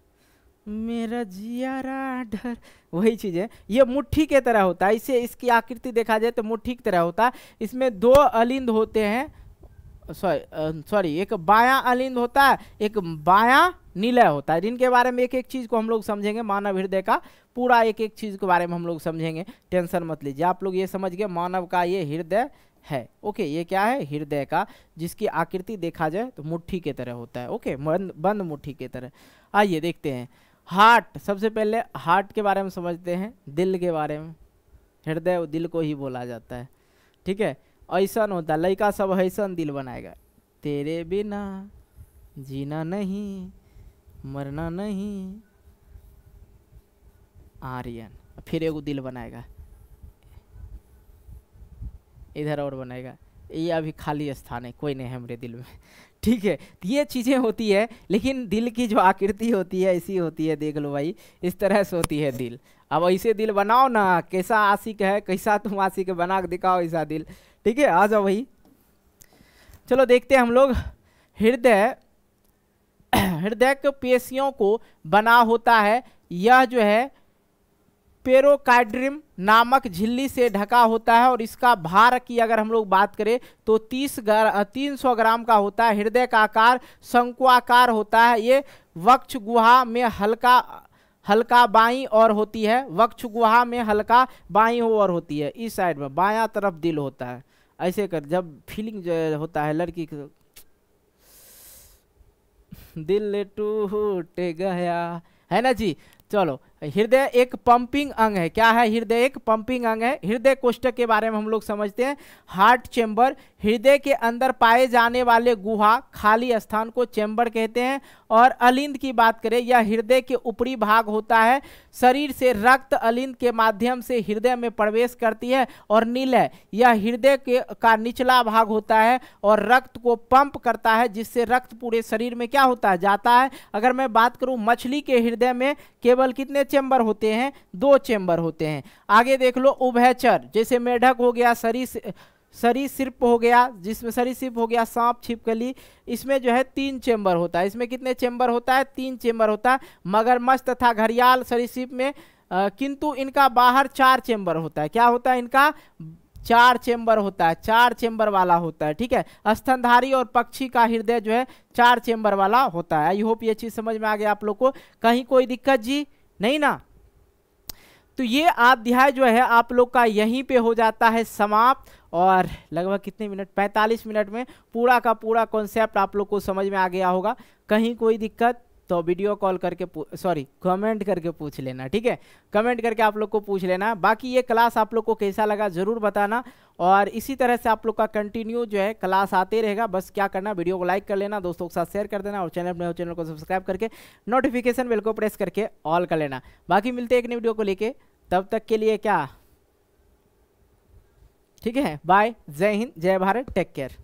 S1: मेरा जियारा डर, वही चीज है। ये मुट्ठी के तरह होता है, इसे इसकी आकृति देखा जाए तो मुट्ठी की तरह होता है। इसमें 2 अलिंद होते हैं, सॉरी एक बायां अलिंद होता है, एक बायां निलय होता है, जिनके बारे में एक एक चीज को हम लोग समझेंगे। मानव हृदय का पूरा एक एक चीज के बारे में हम लोग समझेंगे, टेंशन मत लीजिए। आप लोग ये समझ गए, मानव का ये हृदय है। ओके, ये क्या है, हृदय का, जिसकी आकृति देखा जाए तो मुट्ठी के तरह होता है। ओके, बंद मुट्ठी के तरह। आइए देखते हैं हार्ट। सबसे पहले हार्ट के बारे में समझते हैं, दिल के बारे में। हृदय दिल को ही बोला जाता है, ठीक है। ऐसा होता है, लड़का सब ऐसा दिल बनाएगा, तेरे बिना जीना नहीं मरना नहीं, आर्यन। फिर एगो दिल बनाएगा, इधर और बनाएगा, ये अभी खाली स्थान है, कोई नहीं है मेरे दिल में, ठीक है। ये चीज़ें होती है, लेकिन दिल की जो आकृति होती है ऐसी होती है, देख लो भाई, इस तरह से होती है दिल। अब ऐसे दिल बनाओ ना, कैसा आशिक है, कैसा तुम आशिक बना के दिखाओ ऐसा दिल, ठीक है। आ जाओ भाई, चलो देखते हैं हम लोग हृदय हृदय के पेशियों को बना होता है। यह जो है पेरोकार्डियम नामक झिल्ली से ढका होता है और इसका भार की अगर हम लोग बात करें तो 300 ग्राम का होता है। हृदय का आकार शंकुआकार होता है। ये वक्ष गुहा में हल्का बाईं ओर होती है। वक्ष गुहा में हल्का बाईं ओर होती है। इस साइड में बायां तरफ दिल होता है। ऐसे कर जब फीलिंग जो होता है लड़की को, दिल टूट गया, है ना जी। चलो, हृदय एक पंपिंग अंग है। क्या है? हृदय एक पंपिंग अंग है। हृदय कोष्ठक के बारे में हम लोग समझते हैं। हार्ट चेंबर, हृदय के अंदर पाए जाने वाले गुहा खाली स्थान को चेंबर कहते हैं। और अलिंद की बात करें, यह हृदय के ऊपरी भाग होता है। शरीर से रक्त अलिंद के माध्यम से हृदय में प्रवेश करती है। और निलय, यह हृदय का निचला भाग होता है और रक्त को पंप करता है, जिससे रक्त पूरे शरीर में क्या होता है? जाता है। अगर मैं बात करूं मछली के हृदय में केवल कितने चेंबर होते हैं? 2 चेंबर होते हैं। आगे देख लो, उभयचर, जैसे मेढक हो गया, सरीसृप हो गया, जिसमें सरीसृप हो गया सांप, छिपकली, इसमें जो है 3 चेंबर होता है। इसमें कितने चेंबर होता है? 3 चेंबर होता है। मगरमच्छ तथा घड़ियाल सरीसृप में किंतु इनका बाहर 4 चेंबर होता है। क्या होता है? इनका 4 चेंबर होता है, 4 चेंबर वाला होता है। ठीक है। स्तनधारी और पक्षी का हृदय जो है 4 चेंबर वाला होता है। आई होप ये चीज समझ में आ गया आप लोग को। कहीं कोई दिक्कत जी नहीं ना? तो ये अध्याय जो है आप लोग का यहीं पे हो जाता है समाप्त। और लगभग कितने मिनट? 45 मिनट में पूरा का पूरा कॉन्सेप्ट आप लोग को समझ में आ गया होगा। कहीं कोई दिक्कत तो वीडियो कॉल करके कमेंट करके पूछ लेना। ठीक है, कमेंट करके आप लोग को पूछ लेना। बाकी ये क्लास आप लोग को कैसा लगा जरूर बताना। और इसी तरह से आप लोग का कंटिन्यू जो है क्लास आते रहेगा। बस क्या करना, वीडियो को लाइक कर लेना, दोस्तों के साथ शेयर कर देना, और चैनल को सब्सक्राइब करके नोटिफिकेशन बेल को प्रेस करके ऑल कर लेना। बाकी मिलते हैं एक नई वीडियो को लेके, तब तक के लिए क्या, ठीक है, बाय, जय हिंद, जय भारत, टेक केयर।